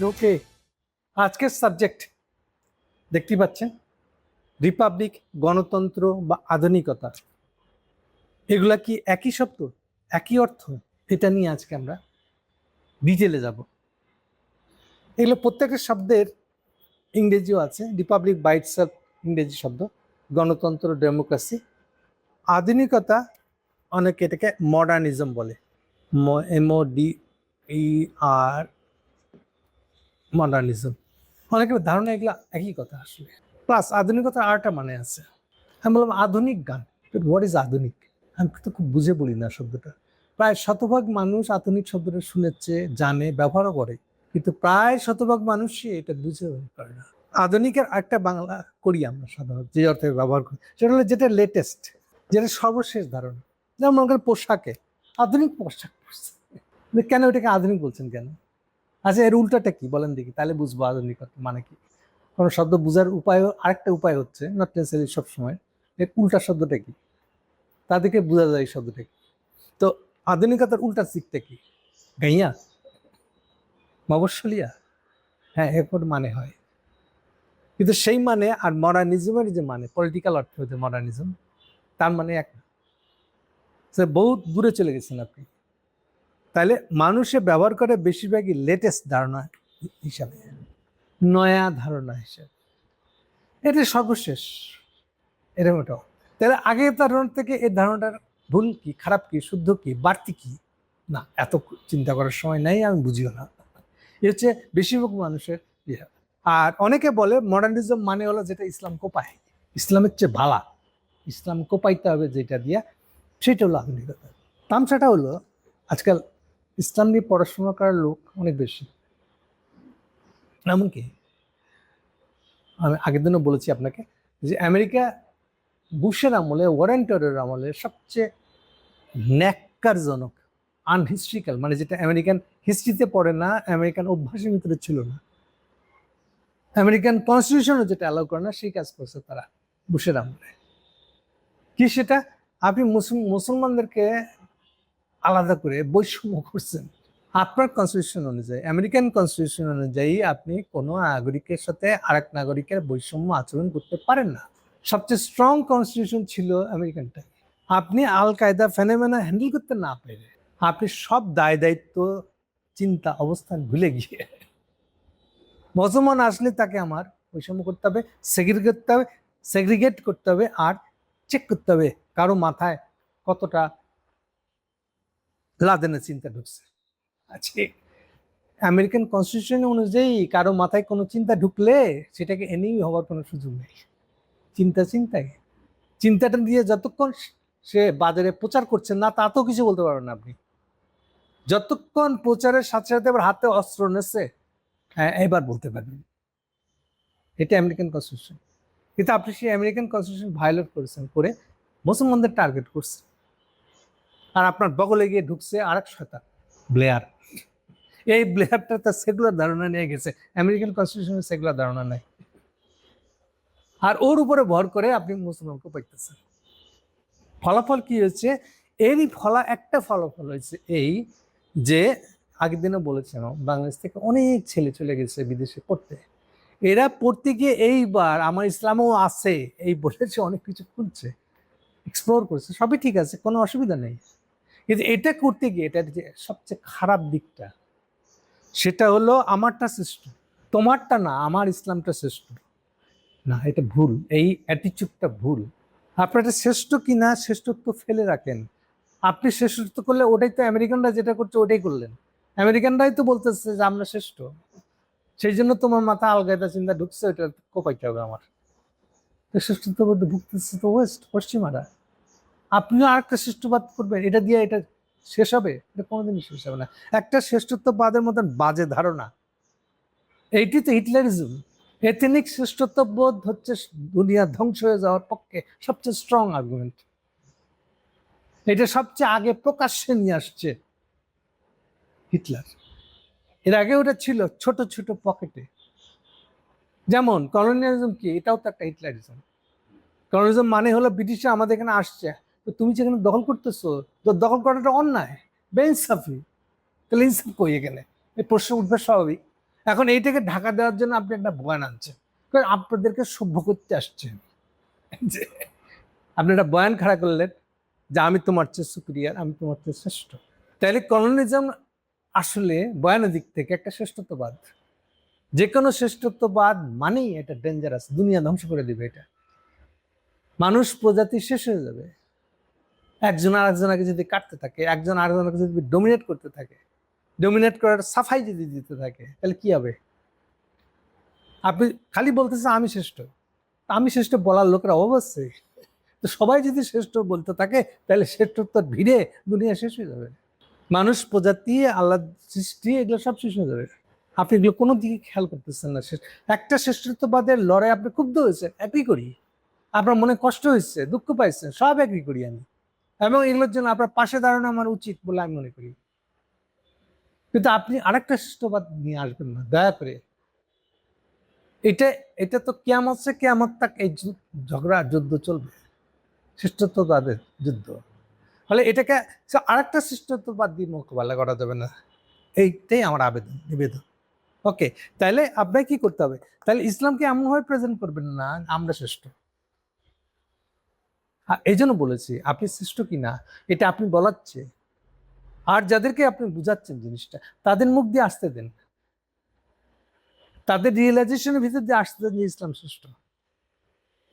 ওকে, আজকের সাবজেক্ট দেখতে পাচ্ছেন, রিপাবলিক, গণতন্ত্র বা আধুনিকতা, এগুলা কি একই শব্দ, একই অর্থ? এটা নিয়ে আজকে আমরা ডিটেলে যাব। এগুলো প্রত্যেকের শব্দের ইংরেজিও আছে। রিপাবলিক বাই ইটসেলফ ইংরেজি শব্দ, গণতন্ত্র ডেমোক্রেসি। আধুনিকতা অনেকে এটাকে মডার্নিজম বলে, MODER, মডার্নিজম। অনেকের ধারণা এগুলো একই কথা আসলে। প্লাস আধুনিকতার আরেকটা মানে আছে। আমি বললাম আধুনিক গান, হোয়াট ইজ আধুনিক? আমি তো খুব বুঝে বলি না শব্দটা। প্রায় শতভাগ মানুষ আধুনিক শব্দটা শুনেছে, জানে, ব্যবহারও করে, কিন্তু প্রায় শতভাগ মানুষই এটা বুঝে করে না। আধুনিকের একটা বাংলা করি আমরা সাধারণত, যে অর্থে ব্যবহার করি সেটা হলো যেটা লেটেস্ট, যেটা সর্বশেষ ধারণা। যেমন মনে করেন পোশাকে আধুনিক পোশাক পরছে, কেন এটাকে আধুনিক বলছেন কেন? আচ্ছা, এর উল্টাটা কি বলেন দেখি, তাহলে বুঝবো আধুনিকতা মানে কি। কোনো শব্দ বোঝার উপায়, আরেকটা উপায় হচ্ছে, নট নেসেসারি সবসময়, এর উল্টা শব্দটা কি, তাদেরকে বোঝা যায় এই শব্দটা কি। তো আধুনিকতার উল্টা দিকটা কি? গাইয়া, মফস্বলিয়া, হ্যাঁ, এরপর মানে হয়। কিন্তু সেই মানে আর মডার্নিজমের যে মানে, পলিটিক্যাল অর্থ হচ্ছে মডার্নিজম, তার মানে এক না। বহুত দূরে চলে গেছেন আপনি। তাহলে মানুষে ব্যবহার করে বেশিরভাগই লেটেস্ট ধারণা হিসাবে, নয়া ধারণা হিসাবে, এটা সর্বশেষ, এরকম ওটাও। তাহলে আগের ধারণা থেকে এই ধারণাটার ভুল কি, খারাপ কি, শুদ্ধ কি, বাড়তি কি, না এত চিন্তা করার সময় নাই, আমি বুঝিও না। এ হচ্ছে বেশিরভাগ মানুষের ইয়ে। আর অনেকে বলে মডার্নিজম মানে হলো যেটা ইসলাম কোপায়, ইসলামের চেয়ে ভালা, ইসলাম কোপাইতে হবে যেটা দিয়া, সেটা হলো আধুনিকতা। তামসাটা হলো আজকাল ইসলাম নিয়ে পড়াশোনা করার লোক অনেক বেশি। এমনকি আমি আগের দিনও বলেছি আপনাকে যে আমেরিকা বুশের আমলে, ওয়ারেন্টরের আমলে সবচেয়ে ন্যাক্কারজনক, আনহিস্ট্রিক্যাল, মানে যেটা আমেরিকান হিস্ট্রিতে পড়ে না, আমেরিকান অভ্যাসের ভিতরে ছিল না, আমেরিকান কনস্টিটিউশনও যেটা অ্যালাউ করে না, সেই কাজ করছে তারা বুশের আমলে। কি সেটা? আপনি মুসলমানদেরকে আলাদা করে বৈষম্য করছেন। আপনার কনস্টিটিউশন অনুযায়ী, আমেরিকান কনস্টিটিউশন অনুযায়ী আপনি কোনো নাগরিকের সাথে আরেক নাগরিকের বৈষম্য আচরণ করতে পারেন না। সবচেয়ে স্ট্রং কনস্টিটিউশন ছিল আমেরিকানটা। আপনি আল কায়দা ফেনোমেনা হ্যান্ডেল করতে না পেরে, আপনি সব দায় দায়িত্ব, চিন্তা, অবস্থান ভুলে গিয়ে, মুসলমান আসলে তাকে আমার বৈষম্য করতে হবে, সেগ্রিগেট করতে হবে, আর চেক করতে হবে কারো মাথায় কতটা লাদেনের চিন্তা ঢুকছে। আচ্ছা, আমেরিকান কনস্টিটিউশন অনুযায়ী কারো মাথায় কোনো চিন্তা ঢুকলে সেটাকে এনিমি হওয়ার কোনো সুযোগ নেই। চিন্তাটা দিয়ে যতক্ষণ সে বাজারে প্রচার করছে না, তাতেও কিছু বলতে পারবেন না আপনি। যতক্ষণ প্রচারের সাথে সাথে আবার হাতে অস্ত্র নেছে, হ্যাঁ, এবার বলতে পারবেন। এটা আমেরিকান কনস্টিটিউশন। কিন্তু আপনি সেই আমেরিকান কনস্টিটিউশন ভায়োলেট করেছেন, করে মুসলমানদের টার্গেট করছেন। আর আপনার বগলে গিয়ে ঢুকছে আরেক শয়তান, ব্লেয়ার। এই ব্লেয়ারটা তার সেকুলার ধারণা নিয়ে গেছে, আমেরিকান কনস্টিটিউশনের সেকুলার ধারণা নাই, আর ওর উপরে ভর করে আপনি মুসলমানকে পাইতেছেন। ফলাফল কি হচ্ছে? এরই একটা ফলাফল হয়েছে এই যে, আগের দিনও বলেছিলাম, বাংলাদেশ থেকে অনেক ছেলে চলে গেছে বিদেশে পড়তে। এরা পড়তে গিয়ে এইবার আমার ইসলামও আছে এই বলেছে, অনেক কিছু খুঁজছে, এক্সপ্লোর করছে, সবই ঠিক আছে, কোনো অসুবিধা নেই। কিন্তু এটা করতে গিয়ে এটার যে সবচেয়ে খারাপ দিকটা, সেটা হলো আমারটা শ্রেষ্ঠ, তোমারটা না, আমার ইসলামটা শ্রেষ্ঠ না। এটা ভুল, এই অ্যাটিচিউডটা ভুল। আপনার এটা শ্রেষ্ঠ কিনা, শ্রেষ্ঠত্ব ফেলে রাখেন। আপনি শ্রেষ্ঠত্ব করলে ওটাই তো আমেরিকানরা যেটা করছে ওটাই করলেন। আমেরিকানরাই তো বলতেছে যে আমরা শ্রেষ্ঠ, সেই জন্য তোমার মাথা আলগায়দা চিন্তা ঢুকছে, ওইটা কোপাইতে হবে আমার। শ্রেষ্ঠত্ব বলতে ভুগতেছে তো পশ্চিমারা। আপনিও আরেকটা শ্রেষ্ঠবাদ করবেন, এটা দিয়ে এটা শেষ হবে? এটা কোনোদিনই শেষ হবে না। একটা শ্রেষ্ঠত্ববাদের মতন বাজে ধারণা, এইটি তো হিটলারিজম। এথনিক শ্রেষ্ঠত্ববোধ হচ্ছে দুনিয়া ধ্বংস হয়ে যাওয়ার পক্ষে সবচেয়ে স্ট্রং আর্গুমেন্ট। এটা সবচেয়ে আগে প্রকাশ্যে নিয়ে আসছে হিটলার। এর আগে ওটা ছিল ছোট ছোট পকেটে। যেমন কলোনিয়ালিজম কি, এটাও তো একটা হিটলারিজম। কলোনিয়ালিজম মানে হলো ব্রিটিশরা আমাদের এখানে আসছে, তো তুমি যেখানে দখল করতেছো, তো দখল করাটা অন্যায়, বেইনসাফি। তাহলে ইনসাফ কই এখানে? এই প্রশ্ন উঠবে স্বাভাবিক। এখন এইটাকে ঢাকা দেওয়ার জন্য আপনি একটা বয়ান আনছেন, কারণ আপনাদেরকে সভ্য করতে আসছেন। যে আপনি একটা বয়ান খাড়া করলেন যে আমি তোমার চেয়ে সুপিরিয়ার, আমি তোমার চেয়ে শ্রেষ্ঠ। তাইলে কলোনিজম আসলে বয়ানের দিক থেকে একটা শ্রেষ্ঠত্ববাদ। যে কোনো শ্রেষ্ঠত্ববাদ মানেই এটা ডেঞ্জারাস, দুনিয়া ধ্বংস করে দিবে। এটা মানুষ প্রজাতি শেষ হয়ে যাবে। একজন আরেকজনকে যদি কাটতে থাকে, একজন আরেকজনকে যদি ডোমিনেট করতে থাকে, ডোমিনেট করার সাফাই যদি দিতে থাকে, তাহলে কি হবে? আপনি খালি বলতেছেন আমি শ্রেষ্ঠ, আমি শ্রেষ্ঠ বলার লোকেরা অবশ্যই, তো সবাই যদি শ্রেষ্ঠ বলতে থাকে তাহলে শ্রেষ্ঠত্বর ভিড়ে দুনিয়া শেষ হয়ে যাবে। মানুষ প্রজাতি, আল্লাহ সৃষ্টি, এগুলো সব শেষ হয়ে যাবে। আপনি এগুলো কোনো দিকে খেয়াল করতেছেন না। একটা শ্রেষ্ঠত্ববাদের লড়াই আপনি ক্ষুব্ধ হয়েছেন, একই করি। আপনার মনে কষ্ট হয়েছে, দুঃখ পাইছেন, সব একই করি আমি, এবং এগুলোর জন্য আপনার পাশে দাঁড়ানো আমার উচিত বলে আমি মনে করি। কিন্তু আপনি আরেকটা শ্রেষ্ঠবাদ নিয়ে আসবেন না দয়া করে। এটা এটা তো কিয়ামত সে কিয়ামত তাক এই ঝগড়া যুদ্ধ চলবে, শ্রেষ্ঠত্ববাদের যুদ্ধ। ফলে এটাকে আরেকটা শ্রেষ্ঠত্ববাদ দিয়ে মোকাবেলা করা যাবে না, এইটাই আমার নিবেদন। ওকে, তাহলে আপনাকে কি করতে হবে? তাহলে ইসলামকে এমনভাবে প্রেজেন্ট করবেন না আমরা শ্রেষ্ঠ। এই জন্য বলেছি আপনি শ্রেষ্ঠ কিনা এটা আপনি বলাচ্ছে, আর যাদেরকে আপনি বুঝাচ্ছেন জিনিসটা তাদের মুখ দিয়ে আসতে দেন, তাদের রিয়েলাইজেশনের ভিতর দিয়ে আসতে দেন যে ইসলাম শ্রেষ্ঠ।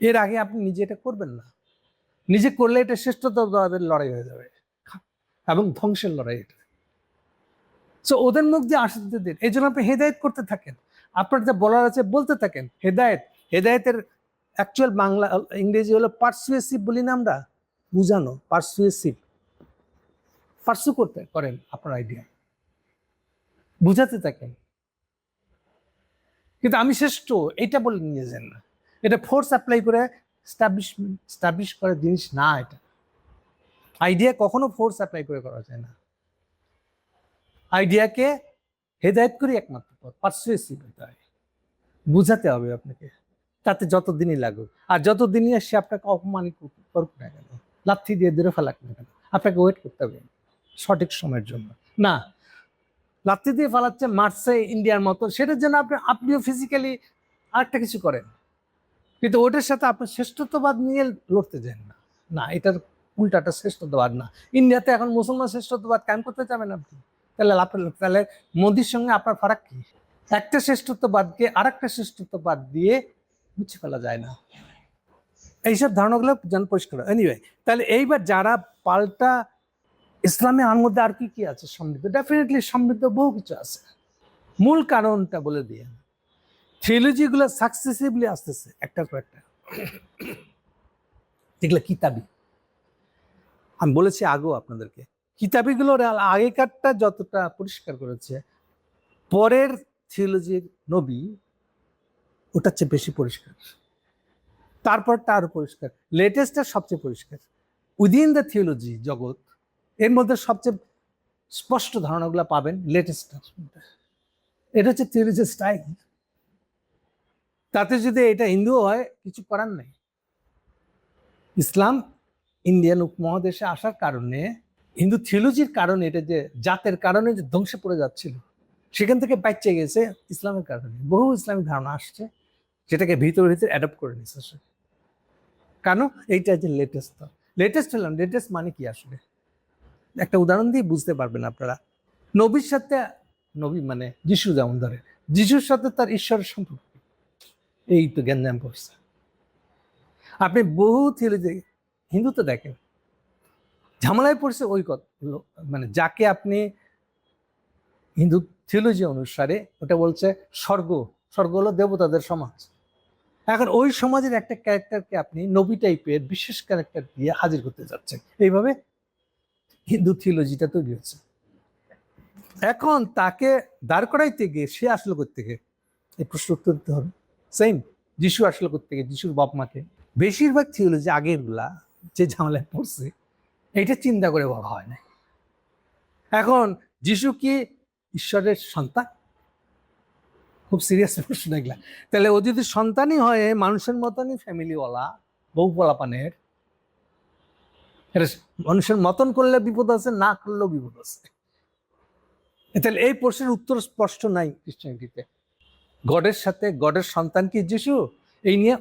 এর আগে আপনি নিজে এটা করবেন না। নিজে করলে এটা শ্রেষ্ঠত্বের লড়াই হয়ে যাবে এবং ধ্বংসের লড়াই এটা। সো ওদের মুখ দিয়ে আসতে দিন। এই জন্য আপনি হেদায়েত করতে থাকেন, আপনার যা বলার আছে বলতে থাকেন। হেদায়েতের অ্যাকচুয়াল বাংলা ইংরেজি হলো পারসুয়েসিভ বলি না আমরা, বুঝানো, পারসুয়েসিভ। পারসু করেন আপনার আইডিয়া, বুঝাতে থাকেন। কিন্তু আমি শ্রেষ্ঠ এটা বলে নিয়ে যান না। এটা ফোর্স অ্যাপ্লাই করে স্টাবলিশ করার জিনিস না। এটা আইডিয়া কখনো ফোর্স অ্যাপ্লাই করে করা যায় না। আইডিয়াকে হেদায়েত করি একমাত্র পথ, পারসুয়েসিভ হতে হয়, বুঝাতে হবে আপনাকে, তাতে যত দিনই লাগুক। আর যত দিনই সে আপনাকে অপমানিত করুক না কেন, লাথি দিয়ে দূরে ফেলাক না কেন, আপনাকে ওয়েট করতে হবে সঠিক সময়ের জন্য। না, লাথি দিয়ে ফেলাচ্ছে, মারছে ইন্ডিয়ার মতো, সেটার জন্য আপনিও ফিজিক্যালি আরেকটা কিছু করেন, কিন্তু ওটার সাথে আপনি শ্রেষ্ঠত্ববাদ নিয়ে লড়তে যান না। না, এটার উল্টাটা শ্রেষ্ঠত্ববাদ না। ইন্ডিয়াতে এখন মুসলমান শ্রেষ্ঠত্ববাদ কায়েম করতে চাবেন আপনি, তাহলে মোদির সঙ্গে আপনার ফারাক কি? একটা শ্রেষ্ঠত্ববাদকে আরেকটা শ্রেষ্ঠত্ববাদ দিয়ে মুছে ফেলা যায় না। এইসব ধারণাগুলো যেন পরিষ্কার। এনিওয়ে, তাহলে এইবার যারা পাল্টা ইসলামে আর মধ্যে আর কি কি আছে সমৃদ্ধ? ডেফিনেটলি সমৃদ্ধ বহু কিছু আছে। মূল কারণটা বলে দিয়ে, থিওলজিগুলো সাকসেসিভলি আসতেছে একটার পর একটা, যেগুলো কিতাবি। আমি বলেছি আগেও আপনাদেরকে, কিতাবিগুলোর আগেকারটা যতটা পরিষ্কার করেছে, পরের থিওলজির নবী ওটার চেয়ে বেশি পরিষ্কার, তারপরটা আরো পরিষ্কার, লেটেস্টটা সবচেয়ে পরিষ্কার। উইদিন দ্য থিওলজি জগৎ, এর মধ্যে সবচেয়ে স্পষ্ট ধারণাগুলো পাবেন লেটেস্টটা। এটা হচ্ছে থিওলজি স্টাইল। তাতে যদি এটা হিন্দু হয় কিছু করার নেই। ইসলাম ইন্ডিয়ান উপমহাদেশে আসার কারণে, হিন্দু থিওলজির কারণে, এটা যে জাতের কারণে যে ধ্বংসে পড়ে যাচ্ছিল, সেখান থেকে বাঁচতে গেছে ইসলামের কারণে। বহু ইসলামিক ধারণা আসছে, সেটাকে ভিতরে অ্যাডপ্ট করে নিচ্ছে। কেন? এইটা যে লেটেস্ট হলাম। লেটেস্ট মানে কি আসলে? একটা উদাহরণ দিয়ে বুঝতে পারবেন আপনারা। নবীর সাথে, নবী মানে যিশু, যেমন ধরে যিশুর সাথে তার ঈশ্বরের সম্পর্ক, এই তো গ্যাঞ্জাম পড়ছে। আপনি বহু থিওলজি হিন্দুতে দেখেন ঝামেলায় পড়ছে ওই কথা, মানে যাকে আপনি হিন্দু থিওলজি অনুসারে ওটা বলছে স্বর্গ হলো দেবতাদের সমাজ। এখন ওই সমাজের একটা ক্যারেক্টারকে আপনি নবী টাইপের বিশেষ ক্যারেক্টার দিয়ে হাজির করতে যাচ্ছেন। এইভাবে হিন্দু থিওলজিটা তৈরি হচ্ছে। এখন তাকে দাঁড় করাইতে গিয়ে সে আসলো কোত্থেকে, এই প্রশ্ন উত্তর দিতে হবে। সেম, যিশু আসলো কোত্থেকে, যিশুর বাপ মাকে। বেশিরভাগ থিওলজি আগেরগুলা যে ঝামেলায় পড়ছে এটা চিন্তা করে বলা হয় না। এখন যিশু কি ঈশ্বরের সন্তান? খুব সিরিয়াস প্রশ্ন এগুলা। তাহলে ও যদি সন্তানই হয়, মানুষের মতনই ফ্যামিলিওয়ালা, বউ পোলাপানের, এটা মানুষের মতন করলে বিপদ আছে, না করলেও বিপদ আছে। তাহলে এই প্রশ্নের উত্তর স্পষ্ট নাই ক্রিশ্চিয়ানিটিতে। গডের সাথে গডের সন্তান কি যিশু, এই নিয়ে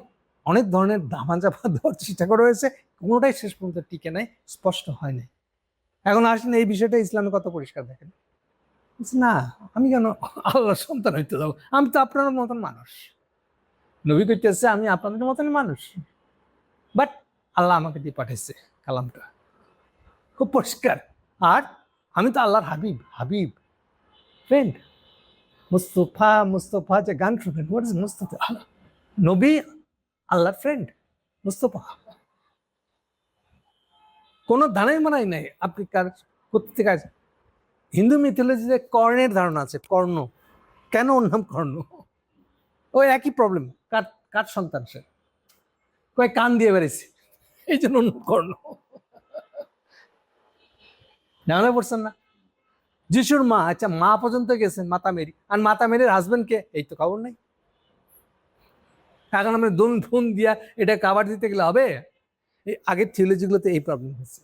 অনেক ধরনের ধামাচাপা দেওয়ার চেষ্টা করা হয়েছে, কোনোটাই শেষ পর্যন্ত টিকে নাই, স্পষ্ট হয়নি। এখন আসেন এই বিষয়টা ইসলামে কত পরিষ্কার দেখেন, না আমি কেন আল্লাহর সন্তান হইতে যাবো, আমি তো আপনার মতন মানুষ। নবী কইতেছে আমি আপনাদের মতন মানুষ, বাট আল্লাহ আমাকে দিয়ে পাঠাইছে কালামটা, খুব পরিষ্কার। আর আমি তো আল্লাহর হাবিব, হাবিব ফ্রেন্ড। মুস্তফা মুস্তফা যে গান শুনবেন, হোয়াট ইজ মুস্তফা? নবী আল্লাহর ফ্রেন্ড মুস্তফা। কোনো ধানাই মানাই নাই আপনি কার করতে থেকে আছে। হিন্দু মিথোলজিতে কর্ণের ধারণা আছে, কর্ণ, কেন ওর নাম কর্ণ? ওই একই প্রবলেম, কার কার সন্তান সে, কয় কান দিয়ে বেড়েছে, এই জন্য ওর নাম কর্ণ। জানা পড়ছেন না? যিশুর মা, আচ্ছা মা পর্যন্ত গেছেন মাতা মেরি, আর মাতা মেরির হাজবেন্ডকে এই তো খবর নাই। এখন আমরা দুন ধুন দিয়া এটা কাভার দিতে গেলে হবে? এই আগের থিওলজিগুলোতে এই প্রবলেম হচ্ছে।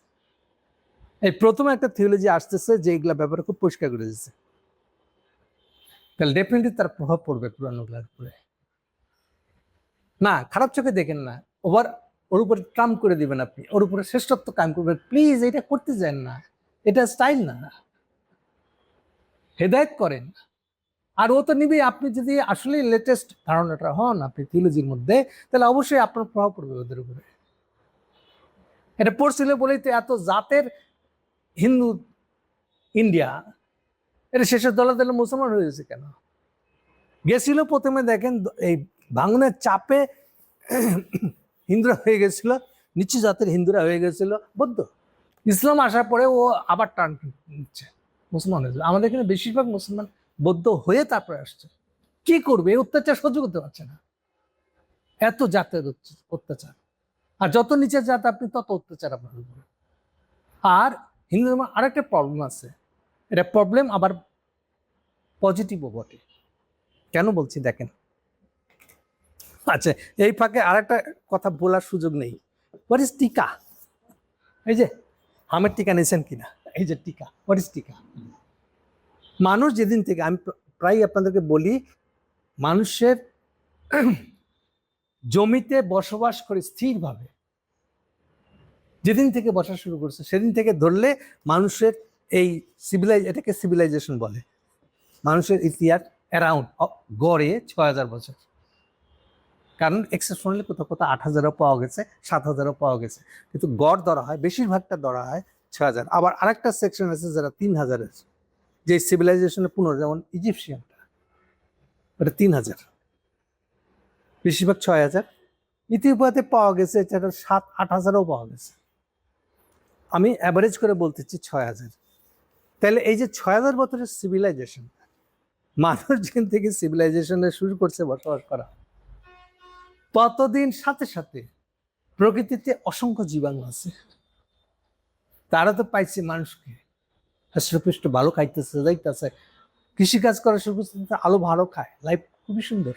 এই প্রথম একটা থিওলজি আসতেছে যে এগুলা ব্যাপারে খুব পরিষ্কার করে দিচ্ছে, তাহলে ডেফিনেটলি তার প্রভাব পড়বে পুরানোগুলার উপরে। না খারাপ চোখে দেখেন না, ওর উপরে ট্রাম করে দিবেন আপনি, ওর উপরে শ্রেষ্ঠত্ব কায়েম করবেন, প্লিজ এটা করতে যান না, এটা স্টাইল না, হেদায়েত করেন। আর ও তো নিবি, আপনি যদি আসলে লেটেস্ট ধারণাটা হন আপনি থিওলজির মধ্যে, তাহলে অবশ্যই আপনার প্রভাব পড়বে ওদের উপরে। এটা পড়ছিল বলেই তো এত জাতের হিন্দু ইন্ডিয়া, এটা শেষের দলে দলে মুসলমান হয়ে গেছে কেন? গেছিল প্রথমে দেখেন এই ভাঙনের চাপে হিন্দুরা হয়ে গেছিল, নিচু জাতের হিন্দুরা হয়ে গেছিল বৌদ্ধ। ইসলাম আসার পরে ও আবার টার্ন নিচ্ছে, মুসলমান হয়েছিল। আমাদের এখানে বেশিরভাগ মুসলমান বৌদ্ধ হয়ে তারপরে আসছে। কি করবে? অত্যাচার সহ্য করতে পারছে না, এত জাতের অত্যাচার। আর যত নিচের জাত আপনি তত অত্যাচার আপনার উপরে। আর হিন্দু ধর্ম আরেকটা প্রবলেম আছে, এটা প্রবলেম আবার পজিটিভও বটে। কেন বলছি দেখেন, আচ্ছা এই ফাঁকে আরেকটা কথা বলার সুযোগ নেই, হোয়াট ইজ টিকা? এই যে আমের টিকা নিয়েছেন কিনা, এই যে টিকা, হোয়াট ইজ টিকা? মানুষ যেদিন থেকে, আমি প্রায় আপনাদেরকে বলি, মানুষের জমিতে বসবাস করে স্থিরভাবে যেদিন থেকে বসা শুরু করছে সেদিন থেকে ধরলে মানুষের এই এটাকে সিভিলাইজেশন বলে। মানুষের ইতিহাস অ্যারাউন্ড গড়ে ৬,০০০ বছর, কারণ এক্সেপশনালি কোথাও কোথাও ৮,০০০ও পাওয়া গেছে, ৭,০০০ও পাওয়া গেছে, কিন্তু গড় ধরা হয়, বেশিরভাগটা ধরা হয় ৬,০০০। আবার আরেকটা সেকশন আছে যারা ৩,০০০-এর, যে সিভিলাইজেশনের পুনর, যেমন ইজিপশিয়ানটা, ওটা ৩,০০০, বেশিরভাগ ৬,০০০। ইথিওপিয়াতে পাওয়া গেছে ৭-৮,০০০ও পাওয়া গেছে, আমি অ্যাভারেজ করে বলতেছি ৬,০০০। তাহলে এই যে ৬,০০০ বছরের সিভিলাইজেশন, মানুষ যেখান থেকে সিভিলাইজেশনে শুরু করছে বসবাস করা, ততদিন সাথে সাথে প্রকৃতিতে অসংখ্য জীবাণু আছে, তারা তো পাইছে মানুষকে হাস্যপুষ্ট ভালো খাইতেছে, যাইতেছে, কৃষিকাজ করা শুরু করছে, আলো ভালো খায়, লাইফ খুবই সুন্দর।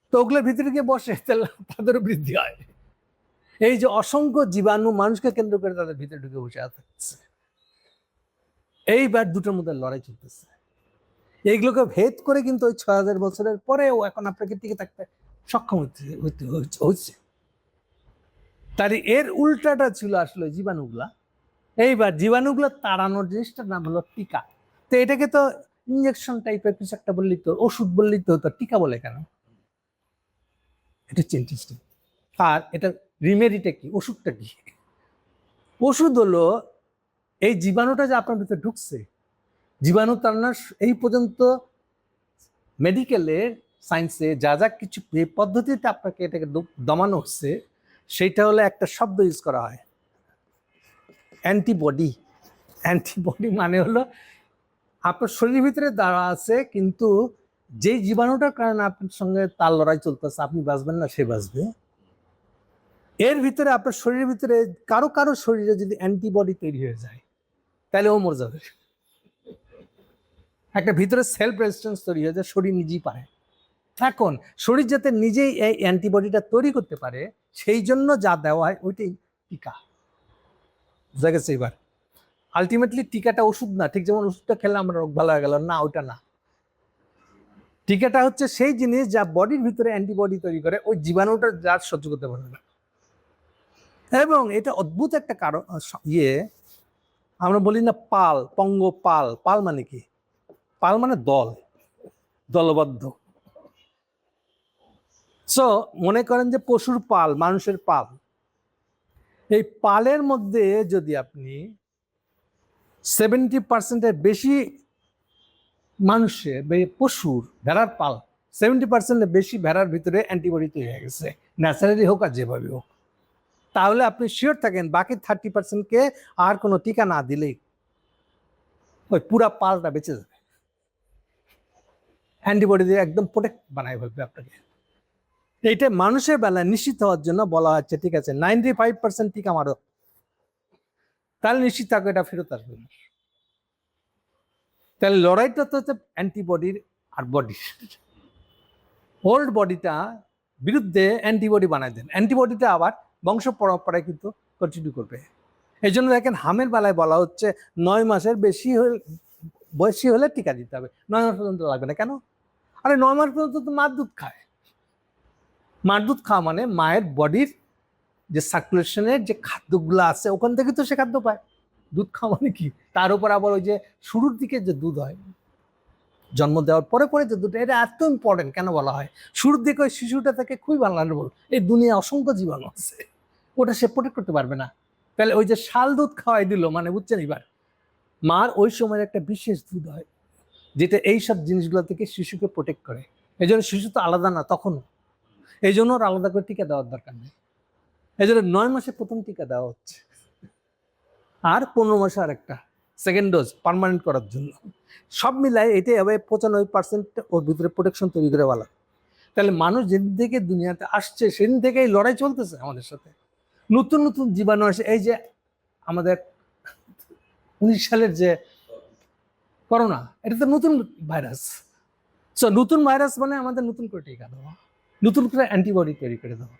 তো ওগুলোর ভিতরে গিয়ে বসে, তাহলে তাদেরও বৃদ্ধি হয়। এই যে অসংখ্য জীবাণু মানুষকে কেন্দ্র করে তাদের ভিতরে ঢুকে বসে থাকছে, এইবার দুটোর মধ্যে লড়াই চলতেছে। এইগুলোকে ভেদ করে কিন্তু ওই ৬,০০০ বছরের পরেও এখন আপনাকে টিকে থাকতে সক্ষম হচ্ছে। তাহলে এর উল্টাটা ছিল আসলে জীবাণুগুলা। এইবার জীবাণুগুলো তাড়ানোর জিনিসটার নাম হলো টিকা। তো এটাকে তো ইঞ্জেকশন টাইপের কিছু একটা বললেই তো, ওষুধ বললেই তো হতো, টিকা বলে কেন? এটা হচ্ছে ইন্টারেস্টিং। আর এটা রিমেডিটা কি, ওষুধটা কি? ওষুধ হলো এই জীবাণুটা যে আপনার ভিতরে ঢুকছে, জীবাণু তাড়ানোর এই পর্যন্ত মেডিকেলে, সায়েন্সে যা যা কিছু পদ্ধতিতে আপনাকে এটাকে দমানো হচ্ছে, সেইটা হলো একটা শব্দ ইউজ করা হয়, অ্যান্টিবডি। অ্যান্টিবডি মানে হলো আপনার শরীরের ভিতরে দাঁড়া আছে, কিন্তু যেই জীবাণুটার কারণে আপনার সঙ্গে তার লড়াই চলতেছে, আপনি বাঁচবেন না, সে বাঁচবে। এর ভিতরে আপনার শরীরের ভিতরে কারো কারো শরীরে যদি অ্যান্টিবডি তৈরি হয়ে যায়, তাহলে ও মরে যাবে। একটা ভিতরে সেলফ রেজিস্ট্যান্স তৈরি হয়ে যায়, শরীর নিজেই পারে। এখন শরীর যাতে নিজেই এই অ্যান্টিবডিটা তৈরি করতে পারে, সেই জন্য যা দেওয়া হয় ওইটাই টিকা। বুঝা গেছে? এবার আলটিমেটলি টিকাটা ওষুধ না, ঠিক যেমন ওষুধটা খেলে আমরা রোগ ভালো হয়ে গেল না, ওটা না। টিকাটা হচ্ছে সেই জিনিস যা বডির ভিতরে অ্যান্টিবডি তৈরি করে ওই জীবাণুটা যা সহ্য করতে পারে না। এবং এটা অদ্ভুত একটা কারণ, আমরা বলি না পাল, পঙ্গপাল। পাল মানে কি? পাল মানে দল, দলবদ্ধ। সো মনে করেন যে পশুর পাল, মানুষের পাল, এই পালের মধ্যে যদি আপনি 70%-এর বেশি মানুষের, পশুর, ভেড়ার পাল 70%-এর বেশি ভেড়ার ভিতরে অ্যান্টিবডি তৈরি হয়ে গেছে, ন্যাচারালি হোক আর যেভাবে হোক, তাহলে আপনি শিওর থাকেন বাকি 30%-কে আর কোনো টিকা না দিলেই ওই পুরা পালটা বেঁচে যাবে, অ্যান্টিবডি দিয়ে একদম প্রোটেক্ট বানায় ফেলবে আপনাকে। এইটা মানুষের বেলায় নিশ্চিত হওয়ার জন্য বলা হচ্ছে ঠিক আছে 95% টিকা মারো, তাহলে নিশ্চিত থাকো এটা ফেরত আসবে না। তাহলে লড়াইটা তো হচ্ছে অ্যান্টিবডির আর বডির। ওল্ড বডিটা বিরুদ্ধে অ্যান্টিবডি বানাই দেন, অ্যান্টিবডিটা আবার বংশ পরম্পরায় কিন্তু কন্টিনিউ করবে। এই জন্য দেখেন হামের বেলায় বলা হচ্ছে 9 মাসের বেশি বয়সী হলে টিকা দিতে হবে, 9 মাস পর্যন্ত লাগবে না। কেন? আরে 9 মাস পর্যন্ত তো মার দুধ খায়। মার দুধ খাওয়া মানে মায়ের বডির যে সার্কুলেশনের যে খাদ্যগুলো আছে ওখান থেকে তো সে খাদ্য পায়। দুধ খাওয়া মানে কি? তার উপর আবার ওই যে শুরুর দিকে যে দুধ হয়, জন্ম দেওয়ার পরে পরে যে দুধটা, এটা এত ইম্পর্টেন্ট কেন বলা হয়? শুরুর দিকে ওই শিশুটা থেকে খুবই ভালনারেবল, এই দুনিয়া অসংখ্য জীবাণু আছে, ওটা সে প্রোটেক্ট করতে পারবে না। তাহলে ওই যে শাল দুধ খাওয়াই দিল মানে বুঝছেন, এবার মার ওই সময়ের একটা বিশেষ দুধ হয় যেটা এইসব জিনিসগুলো থেকে শিশুকে প্রোটেক্ট করে। এই জন্য শিশু তো আলাদা না তখনও, এই জন্য ওর আলাদা করে টিকা দেওয়ার দরকার নেই। এই জন্য 9 মাসে প্রথম টিকা দেওয়া হচ্ছে, আর 15 মাসে আর একটা সেকেন্ড ডোজ পার্মানেন্ট করার জন্য। সব মিলাই এটাই হবে 95% ওর ভিতরে প্রোটেকশন তৈরি করে বলা। তাহলে মানুষ যেদিন থেকে দুনিয়াতে আসছে সেদিন থেকে এই লড়াই চলতেছে আমাদের সাথে। নতুন নতুন জীবাণু আসে, এই যে আমাদের 19 সালের যে করোনা, এটা তো নতুন ভাইরাস। সো নতুন ভাইরাস মানে আমাদের নতুন করে টিকা দেওয়া, নতুন করে অ্যান্টিবডি তৈরি করে দেওয়া।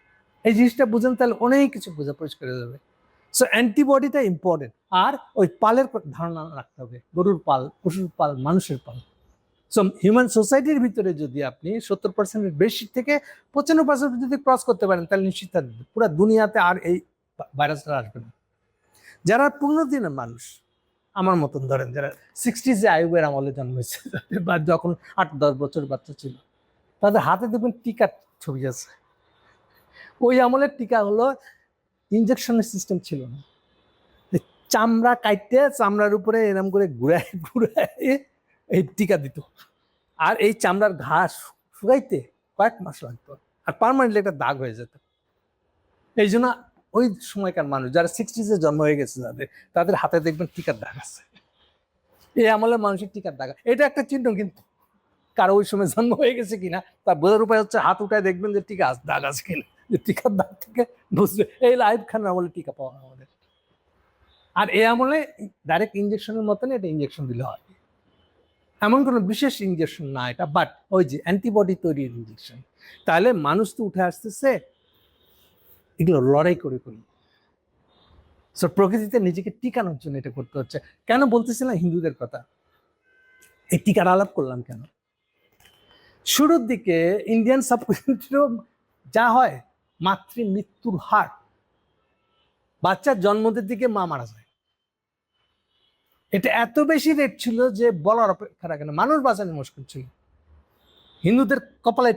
এই জিনিসটা বুঝেন তাহলে অনেক কিছু বোঝা পরিষ্কার হয়ে যাবে। So অ্যান্টিবডিটা important. আর ওই পালের ধারণা রাখতে হবে, গরুর পাল, পশুর পাল, মানুষের পাল। সো হিউম্যান সোসাইটির ভিতরে যদি আপনি 70%-এর বেশি থেকে 95% যদি ক্রস করতে পারেন তাহলে নিশ্চিত থাকবে পুরো দুনিয়াতে আর এই ভাইরাসটা আসবে না। যারা 15 দিনের মানুষ, আমার মতন ধরেন যারা 60s-এ আয়ুবের আমলে জন্মেছে, বা যখন 8-10 বছর বাচ্চা ছিল, তাদের হাতে দেখবেন টিকার ছবি আছে। ওই আমলের টিকা হলো ইনজেকশনের সিস্টেম ছিল না, চামড়া কাটতে চামড়ার উপরে এরম করে ঘুরায় ঘুরায় এই টিকা দিত। আর এই চামড়ার ঘাস শুকাইতে কয়েক মাস লাগতো, আর পার্মানেন্টলি একটা দাগ হয়ে যেত। এই জন্য ওই সময়কার মানুষ যারা 60s-এ জন্ম হয়ে গেছে তাদের হাতে দেখবেন টিকার দাগ আছে। এই আমলের মানুষের টিকার দাগ, এটা একটা চিহ্ন কিন্তু কারো ওই সময় জন্ম হয়ে গেছে কিনা তার বোঝার উপায় হচ্ছে হাত উঠায় দেখবেন যে টিকা দাগ আছে কিনা, যে টিকার দাগ থেকে বুঝবে। এই আইয়ুব খানের আমলে টিকা পাওয়া আমাদের। আর এই আমলে ডাইরেক্ট ইঞ্জেকশনের মতন এটা ইঞ্জেকশন দিলে হয়, এমন কোনো বিশেষ ইঞ্জেকশন না এটা, বাট ওই যে অ্যান্টিবডি তৈরির ইঞ্জেকশন। তাহলে মানুষ তো উঠে আসতেছে এগুলো লড়াই করে করি। সো প্রকৃতিতে নিজেকে টিকানোর জন্য এটা করতে হচ্ছে। কেন বলতেছিলাম হিন্দুদের কথা, এই টিকার আলাপ করলাম কেন? শুরুর দিকে ইন্ডিয়ান সাবকন্টিনেন্টেও যা হয়, মাতৃ মৃত্যুর হার, বাচ্চার জন্মদের দিকে মা মারা যায়, এটা এত বেশি রেট ছিল যে বলার অপেক্ষা রাখে না, মানুষ বাঁচানো মুশকিল ছিল। হিন্দুদের কপালে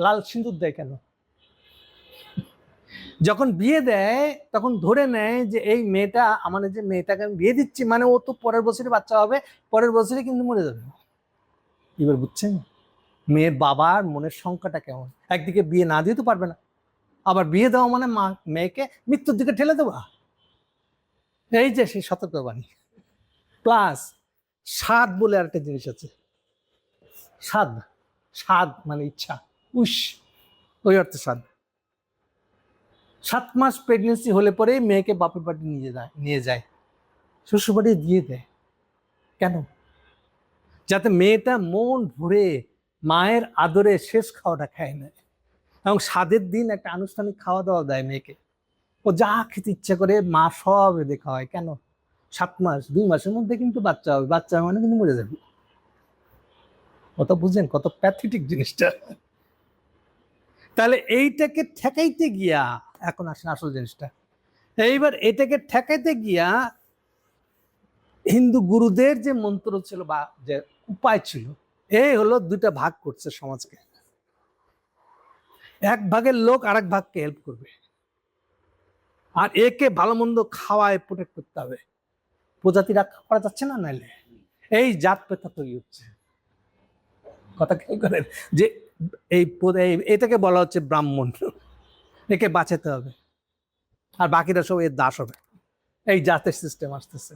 লাল সিঁদুর দেয় কেন? যখন বিয়ে দেয় তখন ধরে নেয় যে এই মেয়েটা, আমাদের যে মেয়েটাকে আমি বিয়ে দিচ্ছি মানে ও তো পরের বছরই বাচ্চা হবে, পরের বছরই কিন্তু মরে যাবে। এবার বুঝছেন মেয়ের বাবার মনের সংখ্যাটা কেমন? একদিকে বিয়ে না দিতে পারবে না, আবার বিয়ে দেওয়া মানে মেয়েকে মৃত্যুর দিকে ঠেলে দেওয়া। এই যে সেই সতর্কবাণী। প্লাস স্বাদ বলে আরেকটা জিনিস আছে, স্বাদ, স্বাদ মানে ইচ্ছা, উস, ওই অর্থে স্বাদ। 7 মাস প্রেগনেন্সি হলে পরে মেয়েকে বাপের বাড়ি নিয়ে যায়, শ্বশুর বাড়ি দিয়ে দেয়। কেন? যাতে মেয়েটা মন ভরে মায়ের আদরে শেষ খাওয়াটা খায় না, এবং স্বাদের দিন একটা আনুষ্ঠানিক খাওয়া দাওয়া দেয় মেয়েকে, ও যা খেতে ইচ্ছা করে মা সব দেখা হয়। কেন? 7 মাস 2 মাসের মধ্যে কিন্তু বাচ্চা হবে, বাচ্চা মানে কিন্তু মরে যাবে। কত বুঝেন, কত প্যাথেটিক জিনিসটা। তাহলে এইটাকে ঠেকাইতে গিয়া, এখন আসেন আসল জিনিসটা, এইবার এটাকে ঠেকাইতে গিয়া হিন্দু গুরুদের যে মন্ত্র ছিল বা যে উপায় ছিল, এই হলো দুইটা ভাগ করছে সমাজকে। এক ভাগের লোক আরেক ভাগকে হেল্প করবে, আর একে ভালো মন্দ খাওয়ায় প্রোটেক্ট করতে হবে। প্রজাতি রক্ষা করা যাচ্ছে না, নাইলে এই জাত পেতা তৈরি হচ্ছে। কথা কি করেন যে এটাকে বলা হচ্ছে ব্রাহ্মণ, একে বাঁচাতে হবে, আর বাকিরা সব এর দাস হবে। এই জাতের সিস্টেম আসতেছে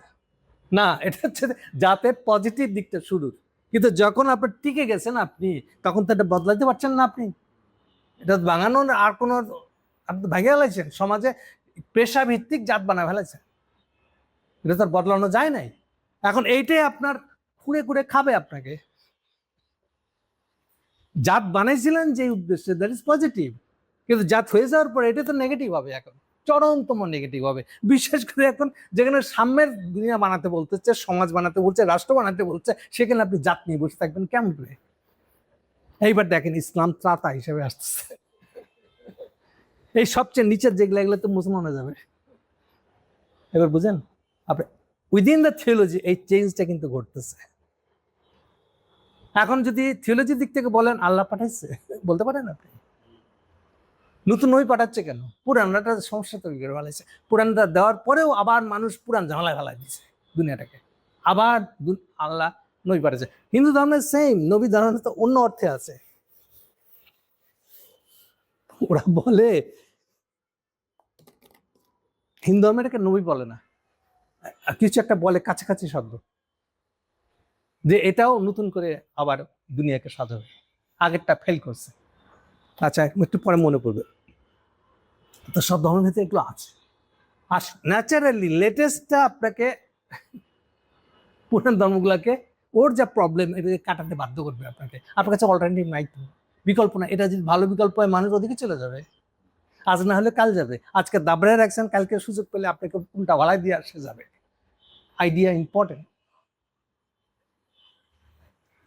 না, এটা হচ্ছে জাতের পজিটিভ দিকটা শুরু। কিন্তু যখন আপনি টিকে গেছেন আপনি, তখন তো এটা বদলাইতে পারছেন না আপনি। এটা বানানোর আর কোনো, আপনি ভেঙে ফেলাইছেন সমাজে, পেশা ভিত্তিক জাত বানায় ফেলাইছেন, এটা তো আর বদলানো যায় নাই। এখন এইটাই আপনার কুড়ে কুড়ে খাবে আপনাকে। জাত বানাইছিলেন যে উদ্দেশ্যে, দ্যাট ইজ পজিটিভ, কিন্তু জাত হয়ে যাওয়ার পরে এটা তো নেগেটিভ হবে, এখন চরমতম নেগেটিভ হবে। বিশেষ করে এখন যেখানে সাম্যের দুনিয়া বানাতে বলতেছে, সমাজ বানাতে বলছে, রাষ্ট্র বানাতে বলছে, সেখানে আপনি জাত নিয়ে বসে থাকবেন কেমন করে? এইবার দেখেন ইসলাম ত্রাতা হিসেবে আসতেছে। এই সবচেয়ে নিচের যেগুলো, এগুলো তো মুসলমান হয়ে যাবে। এবার বুঝেন আপনি, উইদিন দ্য থিওলজি এই চেঞ্জটা কিন্তু ঘটতেছে। এখন যদি থিওলজির দিক থেকে বলেন আল্লাহ পাঠাইছে, বলতে পারেন আপনি? নতুন নবী পাঠাচ্ছে কেন? পুরানটা সমস্যা তৈরি করে ফেলাইছে। পুরানটা দেওয়ার পরেও আবার মানুষ পুরান ঝামেলায় ফেলাই দিচ্ছে দুনিয়াটাকে, আবার আল্লাহ নবী পাঠাচ্ছে। হিন্দু ধর্মের সেম, নবী ধর্ম তো অন্য অর্থে আছে। ওরা বলে হিন্দু ধর্মে এটাকে নবী বলে না, কিছু একটা বলে কাছাকাছি শব্দ, যে এটাও নতুন করে আবার দুনিয়াকে সাজাবে, আগেরটা ফেল করছে। আচ্ছা একটু পরে মনে পড়বে। তো সব ধর্মের ভিতরে এগুলো আছে, আর ন্যাচারালি লেটেস্টটা আপনাকে পুরান ধর্মগুলোকে ওর যা প্রবলেম এটাকে কাটাতে বাধ্য করবে আপনাকে। আপনার কাছে অল্টারনেটিভ নাই তো, বিকল্প না। এটা যদি ভালো বিকল্প হয় মানুষ ওদিকে চলে যাবে, আজ না হলে কাল যাবে। আজকে দাবড়ায় রাখছেন, কালকে সুযোগ পেলে আপনাকে উল্টা ভাড়ায় দিয়ে আসে যাবে। Idea important.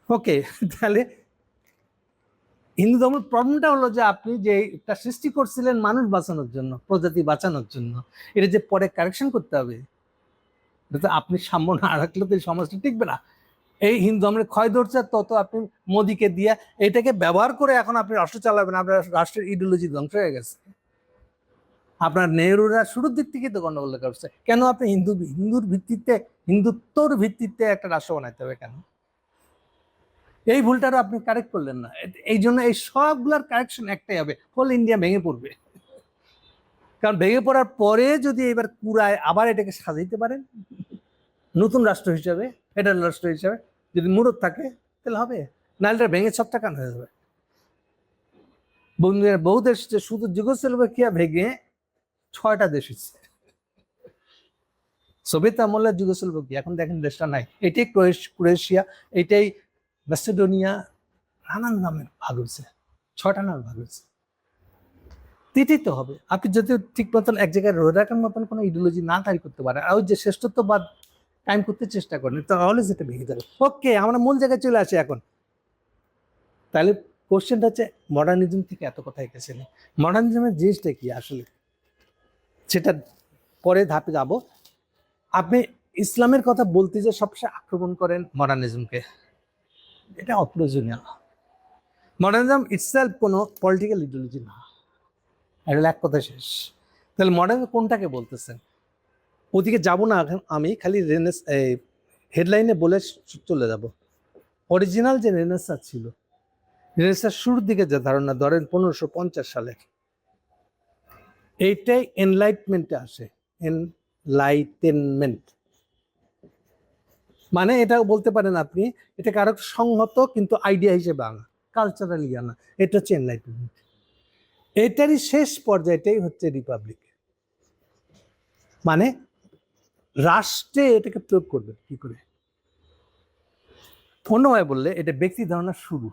ওকে, তাহলে হিন্দু ধর্মের প্রবলেমটা হলো যে আপনি যে একটা সৃষ্টি করছিলেন মানুষ বাঁচানোর জন্য, প্রজাতি বাঁচানোর জন্য, এটা যে পরে কারেকশন করতে হবে, এটা তো আপনি সাম্য না রাখলে তো এই সমাজটা টিকবে না। এই হিন্দু ধর্মের ক্ষয় ধরছে, তত আপনি মোদিকে দিয়ে এটাকে ব্যবহার করে এখন আপনি রাষ্ট্র চালাবেন। আপনার রাষ্ট্রের ইডিওলজি ধ্বংস হয়ে গেছে। আপনার নেহরুরা শুরুর দিক থেকে তো গন্ডগোল করছে, কেন আপনি হিন্দুর ভিত্তিতে, হিন্দুত্বর ভিত্তিতে একটা রাষ্ট্র বানাইতে হবে কেন? এই ভুলটারও আপনি কারেক্ট করলেন না। এই জন্য এই সবগুলার কারেকশন একটাই হবে, হোল ইন্ডিয়া ভেঙে পড়বে। কারণ ভেঙে পড়ার পরে যদি এবার পুরায় আবার এটাকে সাজাইতে পারেন নতুন রাষ্ট্র হিসাবে, ফেডারেল রাষ্ট্র হিসাবে, যদি মুরত থাকে তাহলে হবে, নাহলে ভেঙে ছত্রাখান হয়ে যাবে। বন্ধুরা বহু দেশ, শুধু যুগোস্লাভিয়া ভেঙে 6টা দেশ হচ্ছে। সোভিয়েত আমলের যুগোস্লাভিয়া, এখন দেখেন দেশটা নাই। এটাই ক্রোয়েশিয়া, এটাই ম্যাসেডোনিয়া, নানান নামে ভাগ হয়েছে, 6টা নামে ভাগ হয়েছে। এটাই তো হবে। আপনি যদি ঠিক মতন এক জায়গায় রোড রাখার মতন কোনো ইডিওলজি না তৈরি করতে পারেন, আর ওই যে শ্রেষ্ঠত্ববাদ কায়েম করতে চেষ্টা করেন, তাহলে যেটা ভেঙে যাবে। ওকে, আমরা মূল জায়গায় চলে আসি এখন। তাহলে কোশ্চেনটা হচ্ছে মডার্নিজম থেকে এত কথা গেছে, মডার্নিজমের জিনিসটা কি আসলে, সেটা পরে ধাপে যাব। আপনি ইসলামের কথা বলতে যে সবসময় আক্রমণ করেন মডার্নিজমকে, এটা অপ্রয়োজনীয়। মডার্নিজম ইটসেলফ কোনো পলিটিক্যাল ইডিওলজি না, এটা এক কথা শেষ। তাহলে মডার্ন কোনটাকে বলতেছেন? ওদিকে যাব না আমি, খালি হেডলাইনে বলে চলে যাব। অরিজিনাল যে রেনেসাঁ ছিল, রেনেসাঁ শুরুর দিকে যে ধারণা ধরেন 1550 সালে, এইটাই এনলাইটমেন্টে আসে। এনলাইটেনমেন্ট মানে এটাও বলতে পারেন আপনি, এটা কারো সংহত কিন্তু আইডিয়া হিসেবে আনা, কালচারালি আনা, এটা হচ্ছে এনলাইটেনমেন্ট। এটারই শেষ পর্যায়টাই হচ্ছে রিপাবলিক। মানে রাষ্ট্রে এটাকে প্রয়োগ করবে কি করে? অন্যভাবে বললে এটা ব্যক্তি ধারণার শুরু,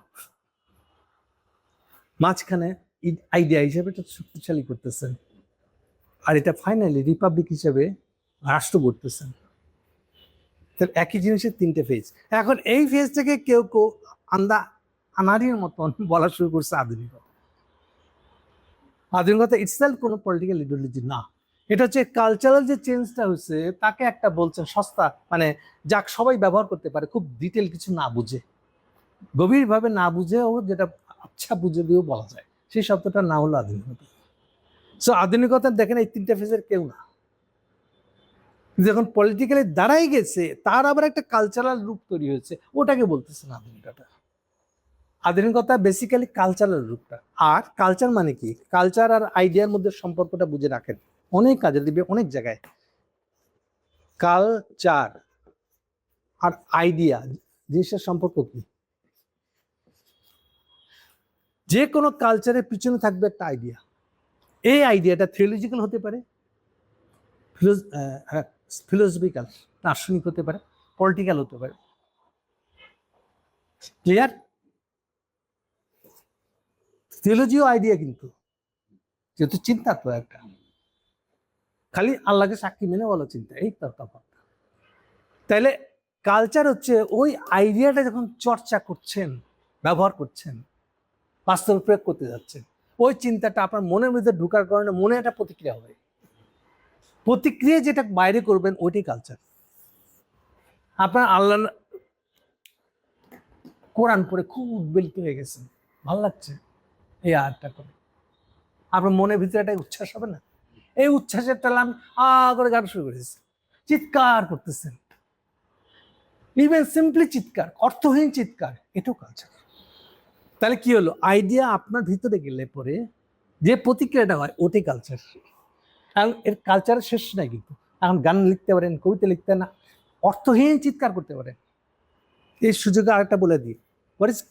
মাঝখানে আইডিয়া হিসেবে এটা শক্তিশালী করতেছেন, আর এটা ফাইনালি রিপাবলিক হিসেবে রাষ্ট্র করতেছেন। তাহলে একই জিনিসের 3টে ফেজ। এখন এই ফেজ থেকে কেউ কেউ আনাড়ির মতন বলা শুরু করছে আধুনিকতা। আধুনিকতা ইটসেলফ কোনো পলিটিক্যাল ইডিওলজি না, এটা হচ্ছে কালচারাল যে চেঞ্জটা হচ্ছে তাকে একটা বলছেন সস্তা, মানে যাক সবাই ব্যবহার করতে পারে, খুব ডিটেল কিছু না বুঝে, গভীরভাবে না বুঝেও যেটা আচ্ছা বুঝে দিয়েও বলা যায়, সেই শব্দটা না হলো আধুনিকতা। সো আধুনিকতা দেখেন এই তিনটা ফেজের কেউ না, যখন পলিটিক্যালি দাঁড়াই গেছে তার আবার একটা কালচারাল রূপ তৈরি হয়েছে, ওটাকে বলতেছেন আধুনিকতা। আধুনিকতা বেসিক্যালি কালচারাল রূপটা। আর কালচার মানে কি, কালচার আর আইডিয়ার মধ্যে সম্পর্কটা বুঝে রাখেন, অনেক কাজে দিবে অনেক জায়গায়। কালচার আর আইডিয়া জিনিসের সম্পর্ক কি? যে কোনো কালচারের পিছনে থাকবে একটা আইডিয়া, এই আইডিয়াটা থিওলজিক্যাল হতে পারে, ফিলোসফিক্যাল দার্শনিক হতে পারে, পলিটিক্যাল হতে পারে। ক্লিয়ার? থিওলজিও আইডিয়া, কিন্তু যেহেতু চিন্তা তো একটা, খালি আল্লাহকে সাক্ষী মেনে বলো চিন্তা, এই তো তফাৎ। তাইলে কালচার হচ্ছে ওই আইডিয়াটা যখন চর্চা করছেন, ব্যবহার করছেন, বাস্তব প্রয়োগ করতে যাচ্ছেন, ওই চিন্তাটা আপনার মনের মধ্যে ঢোকার কারণে মনে একটা প্রতিক্রিয়া হবে, প্রতিক্রিয়া যেটা বাইরে করবেন ওইটাই কালচার। আপনার আল্লাহ কোরআন পড়ে খুব উদ্বেলিত হয়ে গেছেন, ভালো লাগছে এই আয়াতটা করে, আপনার মনের ভিতরে একটা উচ্ছ্বাস হবে না? এই উচ্ছ্বাসের টালাম করে গান শুরু করেছে, চিৎকার করতেছেন, ইভেন সিম্পলি চিৎকার, অর্থহীন চিৎকার, এটাও কালচার। তাহলে কি হলো, আইডিয়া আপনার ভিতরে গেলে পরে যে প্রতিক্রিয়াটা হয় ওটাই কালচার। কারণ এর কালচারের শেষ নাই, কিন্তু এখন গান লিখতে পারেন, কবিতা লিখতে না, অর্থহীন চিৎকার করতে পারেন। এই সুযোগে আরেকটা বলে দিই, হোয়াট ইজ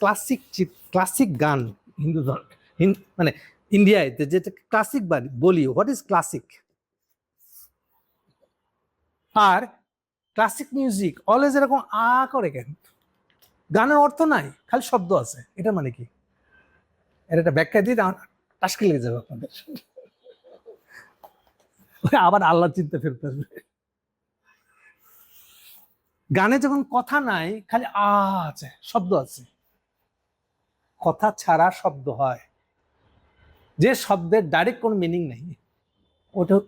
ক্লাসিক গান হিন্দু ধর্মে, মানে ইন্ডিয়ায় যেটা ক্লাসিক বলি, হোয়াট ইজ ক্লাসিক? আর ক্লাসিক মিউজিক অলওয়েজ এরকম করে কেন? গানের অর্থ নাই, খালি শব্দ আছে, এটা মানে কি? এর একটা ব্যাখ্যা দিয়ে টাসকে লেগে যাবে আপনাদের, আবার আল্লাহ চিন্তা ফেরত আসবে। গানে যখন কথা নাই, খালি আছে, শব্দ আছে, কথা ছাড়া শব্দ হয়, যে শব্দের ডাইরেক্ট কোনো মিনিং নেই,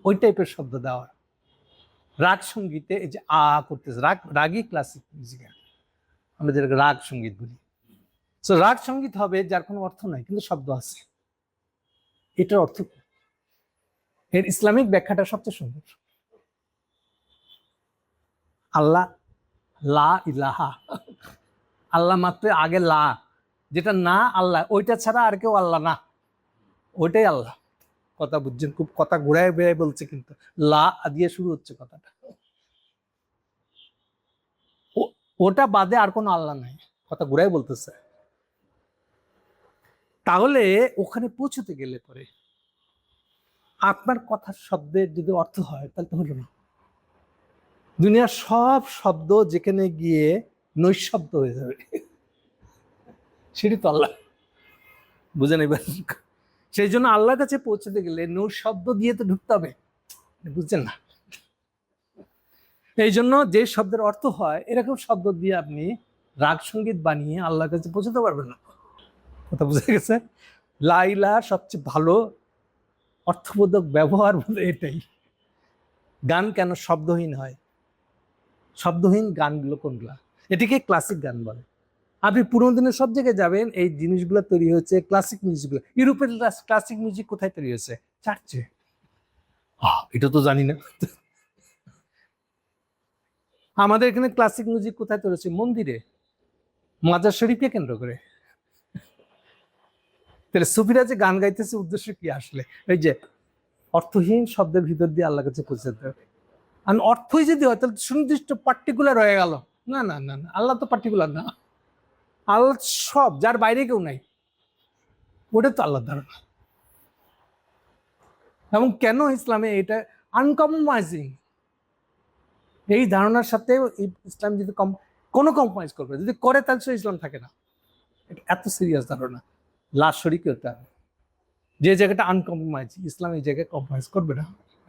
ওই টাইপের শব্দ দেওয়া। রাগ সঙ্গীতে এই যে করতেছে, রাগই ক্লাসিক মিউজিক, আমরা যেটাকে রাগ সঙ্গীত বলি। সো রাগ সঙ্গীত হবে যার কোনো অর্থ নাই কিন্তু শব্দ আছে, এটার অর্থ কি? এর ইসলামিক ব্যাখ্যাটা সবচেয়ে সুন্দর। আল্লাহ লা ইলাহা, আল্লাহ মাত্র আগে লা, যেটা না আল্লাহ, ওইটা ছাড়া আর কেউ আল্লাহ না, ওইটাই আল্লাহ। কথা বুঝছেন? খুব কথা ঘুরায় বেড়ায় বলছে, কিন্তু লা দিয়ে শুরু হচ্ছে কথাটা, ওটা বাদে আর কোনো আল্লাহ নাই, কথা ঘুরায় বলতেছে। তাহলে ওখানে পৌঁছতে গেলে পরে আপনার কথার শব্দের যদি অর্থ হয় তাহলে তো হলো না। দুনিয়ার সব শব্দ যেখানে গিয়ে নৈশব্দ হয়ে যাবে, সেটি তো আল্লাহ, বুঝেন? এবার সেই জন্য আল্লাহর কাছে পৌঁছতে গেলে নৈশব্দ দিয়ে তো ঢুকতে হবে, বুঝছেন না? এই জন্য যে শব্দের অর্থ হয় এরকম শব্দ দিয়ে আপনি রাগ সঙ্গীত বানিয়ে আল্লাহর কাছে পৌঁছতে পারবেন না। কথা বুঝে গেছে? লাইলা সবচেয়ে ভালো অর্থবোধক ব্যবহার বলে এটাই। গান কেন শব্দহীন হয়? শব্দহীন গানগুলো কোনগুলা? এটিকে ক্লাসিক গান বলে। আপনি পুরোনো দিনের সব জায়গায় যাবেন, এই জিনিসগুলো তৈরি হয়েছে ক্লাসিক মিউজিকগুলো। ইউরোপের ক্লাসিক মিউজিক কোথায় তৈরি হয়েছে? চার্চে। এটা তো জানি না। আমাদের এখানে ক্লাসিক মিউজিক কোথায় তৈরি হয়েছে? মন্দিরে, মাজার শরীফকে কেন্দ্র করে। তাহলে সুফিরা যে গান গাইতেছে উদ্দেশ্য কি আসলে? এই যে অর্থহীন শব্দের ভিতর দিয়ে আল্লাহর কাছে পৌঁছাতে হবে। আর অর্থই যদি হয় তাহলে সুনির্দিষ্ট পার্টিকুলার হয়ে গেল। না না না না, আল্লাহ তো পার্টিকুলার না, আল্লাহ সব, যার বাইরে কেউ নাই, ওটা তো আল্লাহর ধারণা। এবং কেন ইসলামে এটা আনকম্প্রোমাইজিং, এই ধারণার সাথে ইসলাম যদি কোনো কম্প্রোমাইজ করবে, যদি করে তাহলে সে ইসলাম থাকে না। এটা এত সিরিয়াস ধারণা, লা শরীকতা, যে জায়গাটা আনকম্প্রোমাইজ, ইসলাম এই জায়গায় কম্প্রোমাইজ করবে না,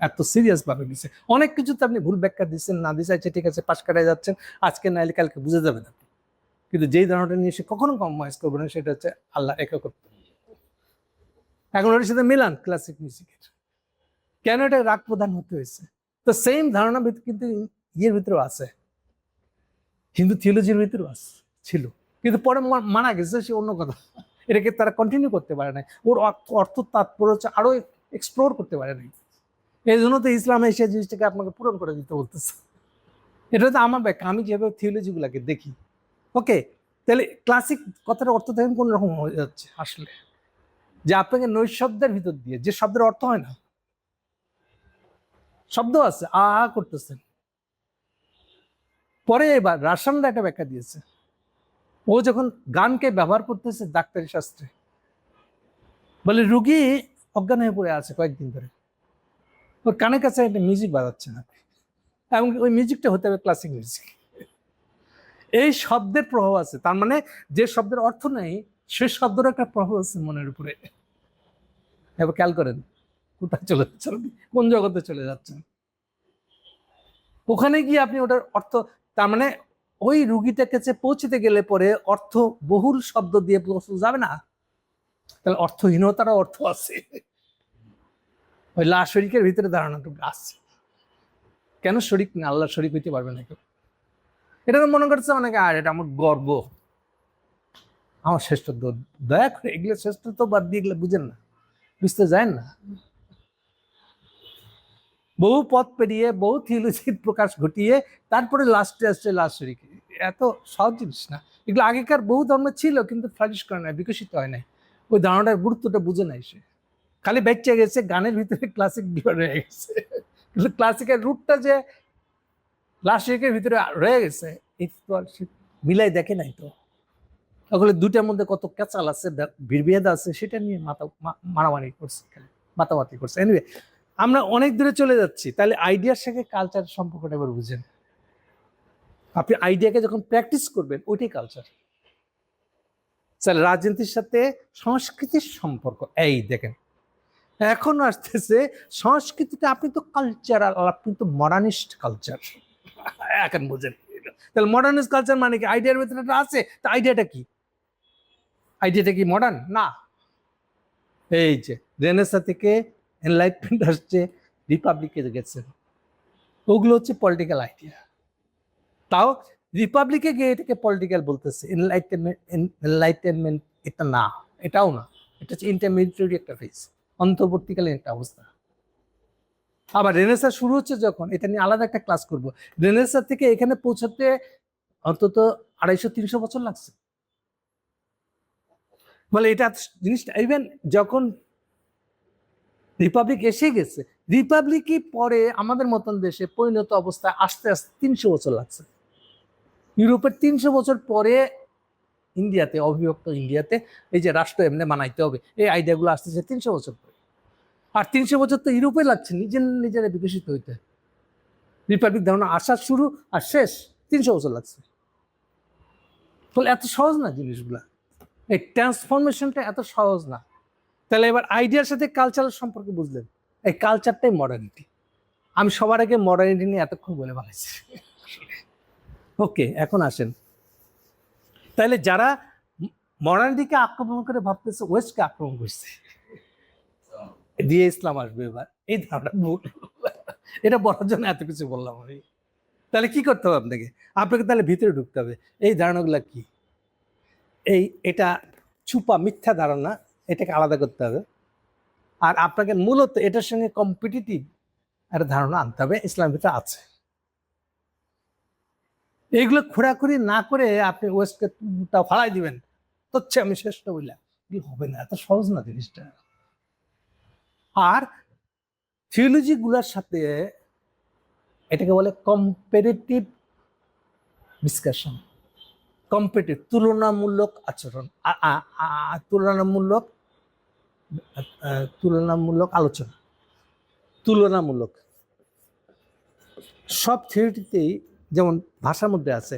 এত সিরিয়াস ভাবে দিচ্ছে। অনেক কিছুতে আপনি ভুল ব্যাখ্যা দিচ্ছেন, না দিচ্ছে, আচ্ছা ঠিক আছে পাশ কাটায় যাচ্ছেন, আজকে নাইলে কালকে বুঝে যাবেন আপনি। কিন্তু যেই ধারণাটা নিয়ে সে কখনো কম্প্রোমাইজ করবে না সেটা হচ্ছে আল্লাহ একত্ব। এখন ওর সাথে মিলান ক্লাসিক মিউজিকের, কেন এটা রাগ প্রধান হতে হয়েছে? তো সেম ধারণা কিন্তু ইয়ের ভিতরেও আছে, হিন্দু থিওলজির ভিতরেও আছে, ছিল, কিন্তু পরে মারা গেছে, সে অন্য কথা। এটাকে তারা কন্টিনিউ করতে পারে না, ওর অর্থ তাৎপর্য হচ্ছে আরো এক্সপ্লোর করতে পারে নাই। এই জন্য তো ইসলাম এসে জিনিসটাকে আপনাকে পূরণ করে দিতে বলতেছে। এটা তো আমার ব্যাখ্যা, আমি যেভাবে থিওলজি গুলাকে দেখি। ওকে, তাহলে ক্লাসিক কথার অর্থ দেখেন কোন রকম হয়ে যাচ্ছে আসলে, যে আপনাকে নৈশব্দের ভিতর দিয়ে, যে শব্দের অর্থ হয় না, শব্দ আছে আ আ করতেছেন, পরে এবার রাশানরা একটা ব্যাখ্যা দিয়েছে, ও যখন গানকে ব্যবহার করতেছে ডাক্তারি শাস্ত্রে, বলে রুগী অজ্ঞান হয়ে পড়ে আছে কয়েকদিন ধরে, ওর কানের কাছে একটা মিউজিক বাজাচ্ছে না, এবং ওই মিউজিকটা হতে হবে ক্লাসিক মিউজিক। এই শব্দের প্রভাব আছে, তার মানে যে শব্দের অর্থ নেই সে শব্দের একটা প্রভাব আছে মনের উপরে। এবার খেয়াল করেন কোথায় চলে যাচ্ছেন, কোন জগতে চলে যাচ্ছেন। ওখানে গিয়ে আপনি ওটার অর্থ, তার মানে ওই রুগীটার কাছে পৌঁছতে গেলে পরে অর্থ বহুল শব্দ দিয়ে পৌঁছতে যাবে না, তাহলে অর্থহীনতারও অর্থ আছে। ওই লা শরীকের ভিতরে ধারণাটুকু আছে। কেন শরীক না? আল্লাহ শরীক হইতে পারবে না কেউ। এটা তো মনে করছে অনেকে, আর এটা আমার গর্ব, আমার শ্রেষ্ঠত্ব। দয়া করে এগুলো শ্রেষ্ঠত্ব বাদ দিয়ে এগুলো বুঝেন না, বুঝতে যায় না। বহু পথ পেরিয়ে, বহু থিওলজির প্রকাশ ঘটিয়ে তারপরে লাস্টে আসছে লা শরীক। এত সহজ জিনিস না এগুলো। আগেকার বহু ধর্ম ছিল কিন্তু ফ্লারিশ করে নাই, বিকশিত হয় নাই, ওই ধারণাটার গুরুত্বটা বুঝে নাই সে, খালি বেঁচে গেছে গানের ভিতরে ক্লাসিক বিভাগ রয়ে গেছে। কিন্তু ক্লাসিকের রুটটা যে লা শরীকের ভিতরে রয়ে গেছে, এই তো আর সে মিলাই দেখে নাই। তো তাহলে দুটার মধ্যে কত ক্যাচাল আছে, বিভেদ আছে, সেটা নিয়ে মারামারি করছে, মাতামাতি করছে। এনিওয়ে, আমরা অনেক দূরে চলে যাচ্ছি। তাহলে আইডিয়ার সাথে কালচার সম্পর্কটা এবার বুঝেন। আপনি আইডিয়াকে যখন প্র্যাকটিস করবেন, ওইটাই কালচার। তাহলে রাজনীতির সাথে সংস্কৃতির সম্পর্ক, এই দেখেন এখন আসতেছে সংস্কৃতিটা, আপনি তো কালচারাল, আপনি তো মডার্নিস্ট কালচার। এখন বুঝেন, তাহলে মডার্নিস্ট কালচার মানে কি? আইডিয়ার ভিতরে আছে, তা আইডিয়াটা কি? আইডিয়াটা কি মডার্ন না? এই যে রেনেসা থেকে এনলাইটমেন্ট আসছে, রিপাবলিকে গেছে, ওগুলো হচ্ছে পলিটিক্যাল আইডিয়া। তাও রিপাবলিকে গিয়ে এটাকে পলিটিক্যাল বলতেছে, এনলাইটেনমেন্ট এটা না, এটাও না, এটা হচ্ছে ইন্টারমিডিয়েট একটা ফেজ, অন্তর্বর্তীকালীন একটা অবস্থা। আবার রেনেসা শুরু হচ্ছে যখন, এটা নিয়ে আলাদা একটা ক্লাস করব। রেনেসা থেকে এখানে পৌঁছাতে অন্তত 250-300 বছর লাগছে। বলে এটা জিনিসটা, ইভেন যখন রিপাবলিক এসে গেছে, রিপাবলিকই পরে আমাদের মতন দেশে পরিণত অবস্থায় আস্তে আস্তে 300 বছর লাগছে। ইউরোপের 300 বছর পরে ইন্ডিয়াতে, অবিভক্ত ইন্ডিয়াতে এই যে রাষ্ট্র এমনি বানাইতে হবে, এই আইডিয়াগুলো আসতেছে 300 বছর পরে। আর 300 বছর তো ইউরোপে লাগছে নিজেরা বিকশিত হইতে। রিপাবলিক ধারণা আসা শুরু আর শেষ 300 বছর লাগছে। ফলে এত সহজ না জিনিসগুলা, এই ট্রান্সফরমেশনটা এত সহজ না। তাহলে এবার আইডিয়ার সাথে কালচারের সম্পর্কে বুঝলেন, এই কালচারটাই মডার্নিটি। আমি সবার আগে মডার্নিটি নিয়ে এতক্ষণ বলে ফেলাইছি। ওকে, এখন আসেন, তাহলে যারা মডার্নিটিকে আক্রমণ করে ভাবতেছে ওয়েস্টকে আক্রমণ করছে দিয়ে ইসলাম আসবে, এবার এই ধারণা ভুল। এটা বলার জন্য এত কিছু বললাম আমি। তাহলে কি করতে হবে আপনাকে? আপনাকে তাহলে ভিতরে ঢুকতে হবে, এই ধারণাগুলা কি, এটা ছুপা মিথ্যা ধারণা, এটাকে আলাদা করতে হবে। আর আপনাকে মূলত এটার সঙ্গে কম্পিটিটিভ একটা ধারণা আনতে হবে, ইসলামের ভিতরে আছে। এইগুলো খোঁড়াখুড়ি না করে আপনি ওয়েস্টকে ফালাই দিবেন, তো আমি শ্রেষ্ঠ বললাম, হবে না, এত সহজ না জিনিসটা। আর থিওলজি গুলার সাথে এটাকে বলে কম্পারেটিভ ডিসকাশন, কম্পারেটিভ তুলনামূলক আচরণ, তুলনামূলক আলোচনা। তুলনামূলক সব থিওরিটিতেই, যেমন ভাষার মধ্যে আছে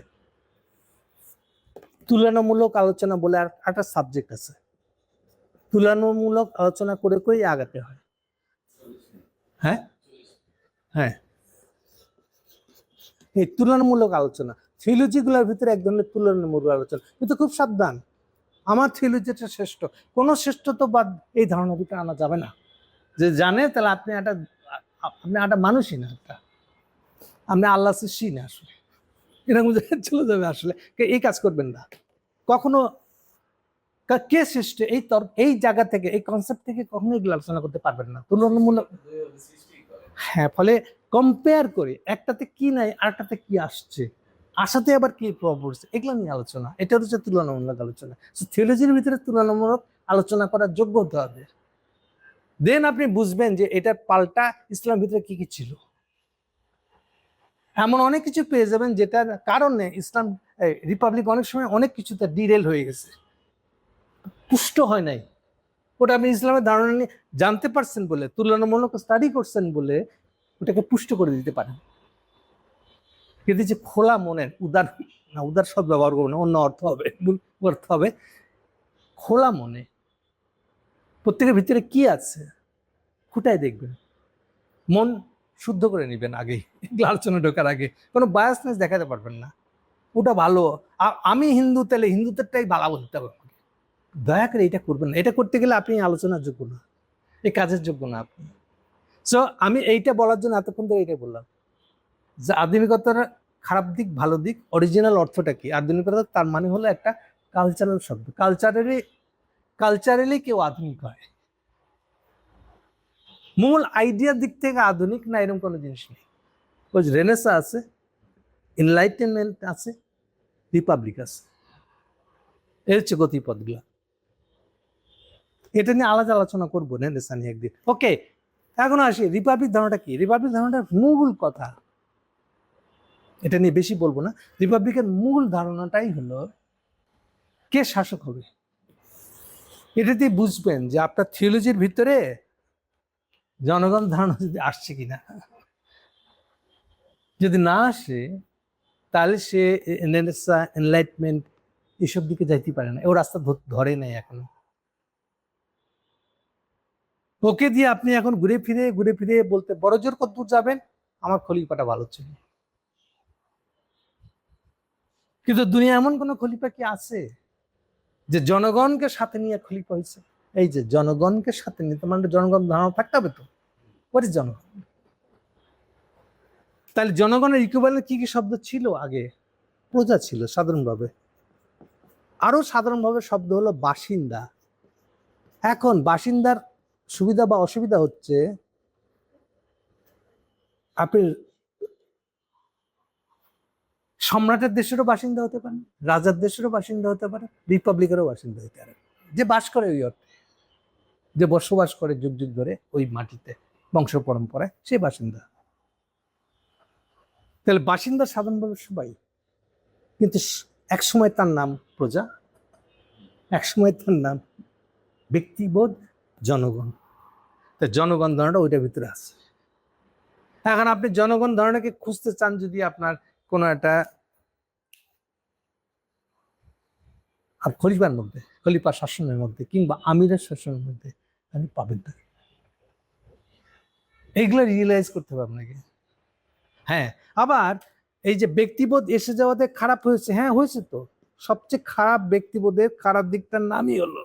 তুলনামূলক আলোচনা বলে, আর একটা সাবজেক্ট আছে, তুলনামূলক আলোচনা করে করেই আগাতে হয়। হ্যাঁ হ্যাঁ, এই তুলনামূলক আলোচনা, থিওলজিগুলোর ভিতরে এক ধরনের তুলনামূলক আলোচনা, কিন্তু খুব সাবধান, আমার থিওলজিটা শ্রেষ্ঠ, কোনো শ্রেষ্ঠত্ববাদ এই ধারণার ভিতরে আনা যাবে না। যে জানে তাহলে আপনি একটা মানুষই না, আপনি আল্লাহ সৃষ্টি না আসলে, এরকম চলে যাবে আসলে। এই কাজ করবেন না কখনো। কে সৃষ্ট এই জায়গা থেকে, এই কনসেপ্ট থেকে কখনো এগুলো আলোচনা করতে পারবেন না তুলনামূলক। হ্যাঁ, ফলে কম্পেয়ার করে একটাতে কি নাই আরেকটাতে কি আসছে, আসাতে আবার কি প্রভাব পড়ছে, এগুলো নিয়ে আলোচনা। এটা হচ্ছে তুলনামূলক আলোচনা। থিওলজির ভিতরে তুলনামূলক আলোচনা করার যোগ্য হতে হবে, দেন আপনি বুঝবেন যে এটার পাল্টা ইসলামের ভিতরে কি কি ছিল। এমন অনেক কিছু পেয়ে যাবেন যেটার কারণে ইসলাম রিপাবলিক অনেক সময় অনেক কিছু তার ডিরেল হয়ে গেছে, পুষ্ট হয় নাই। ওটা আপনি ইসলামের ধারণা নিয়ে জানতে পারছেন বলে, তুলনামূলক স্টাডি করছেন বলে ওটাকে পুষ্ট করে দিতে পারেন। কিন্তু যে খোলা মনের, উদার শব্দ ব্যবহার করবো না, অন্য অর্থ হবে, অর্থ হবে খোলা মনে প্রত্যেকের ভিতরে কি আছে খুঁটায় দেখবেন, মন শুদ্ধ করে নেবেন আগেই, আলোচনা ঢোকার আগে কোনো বায়াসনেস দেখাতে পারবেন না। ওটা ভালো, আমি হিন্দু, তাহলে হিন্দুত্বটাই ভালো বলতে হবে আমাকে, দয়া করে এটা করবেন না। এটা করতে গেলে আপনি আলোচনার যোগ্য না, এই কাজের যোগ্য না আপনি। সো আমি এইটা বলার জন্য এতক্ষণ ধরে এইটাই বললাম যে আধুনিকতার খারাপ দিক ভালো দিক, অরিজিনাল অর্থটা কি। আধুনিকতা তার মানে হলো একটা কালচারাল শব্দ, কালচারালি কেউ আধুনিক হয়, মূল আইডিয়ার দিক থেকে আধুনিক না এরকম কোনো জিনিস নেই। ওই রেনেসা আছে, এনলাইটেনমেন্ট আছে, রিপাবলিক আছে, এর হচ্ছে গতিপথগুলো। এটা নিয়ে আলাদা আলোচনা করবো রেনেসা নিয়ে একদিন। ওকে, এখন আসি রিপাবলিক ধারণাটা কি। রিপাবলিক ধারণাটার মূল কথা, এটা নিয়ে বেশি বলবো না। রিপাবলিকের মূল ধারণাটাই হলো কে শাসক হবে। এটা দিয়ে বুঝবেন যে আপনার থিওলজির ভিতরে জনগণ ধারণা যদি আসছে কিনা। যদি না আসে তাহলে সে এনলাইটমেন্ট এসব দিকে যাইতে পারে না, ও রাস্তা ধরে নাই এখনো। ওকে দিয়ে আপনি এখন ঘুরে ফিরে বলতে বড় জোর কতদূর যাবেন, আমার খলিফাটা ভালো ছিল। কিন্তু দুনিয়া এমন কোন খলিফা কি আছে যে জনগণকে সাথে নিয়ে খলিফা হয়েছে? এই যে জনগণকে সাথে নিয়ে, তোমার জনগণ ধারণা থাকতে হবে তো, ওর জনগণ। তাহলে জনগণের ইকুইভ্যালেন্ট কি কি শব্দ ছিল আগে? প্রজা ছিল সাধারণভাবে, আরো সাধারণভাবে শব্দ হলো বাসিন্দা। এখন বাসিন্দার সুবিধা বা অসুবিধা হচ্ছে, আপনি সম্রাটের দেশেরও বাসিন্দা হতে পারেন, রাজার দেশেরও বাসিন্দা হতে পারে, রিপাবলিকেরও বাসিন্দা হতে পারে, যে বাস করে ওই অর্থে, যে বসবাস করে যুগ যুগ ধরে ওই মাটিতে বংশ পরম্পরায়, সে বাসিন্দা। তাহলে বাসিন্দা সাধারণভাবে সবাই, কিন্তু এক সময় তার নাম প্রজা, এক সময় তার নাম ব্যক্তিবোধ, জনগণ। তা জনগণ ধারণাটা ওইটার ভিতরে আছে। এখন আপনি জনগণ ধারণাকে খুঁজতে চান যদি আপনার কোনো একটা খলিফার মধ্যে, খলিফা শাসনের মধ্যে কিংবা আমিরের শাসনের মধ্যে, আপনি পাবেন না। এইগুলো রিয়েলাইজ করতে হবে আপনাকে। হ্যাঁ, আবার এই যে ব্যক্তিবোধ এসে যাওয়াতে খারাপ হয়েছে, হ্যাঁ হয়েছে তো। সবচেয়ে খারাপ ব্যক্তিবোধের খারাপ দিকটার নামই হলো,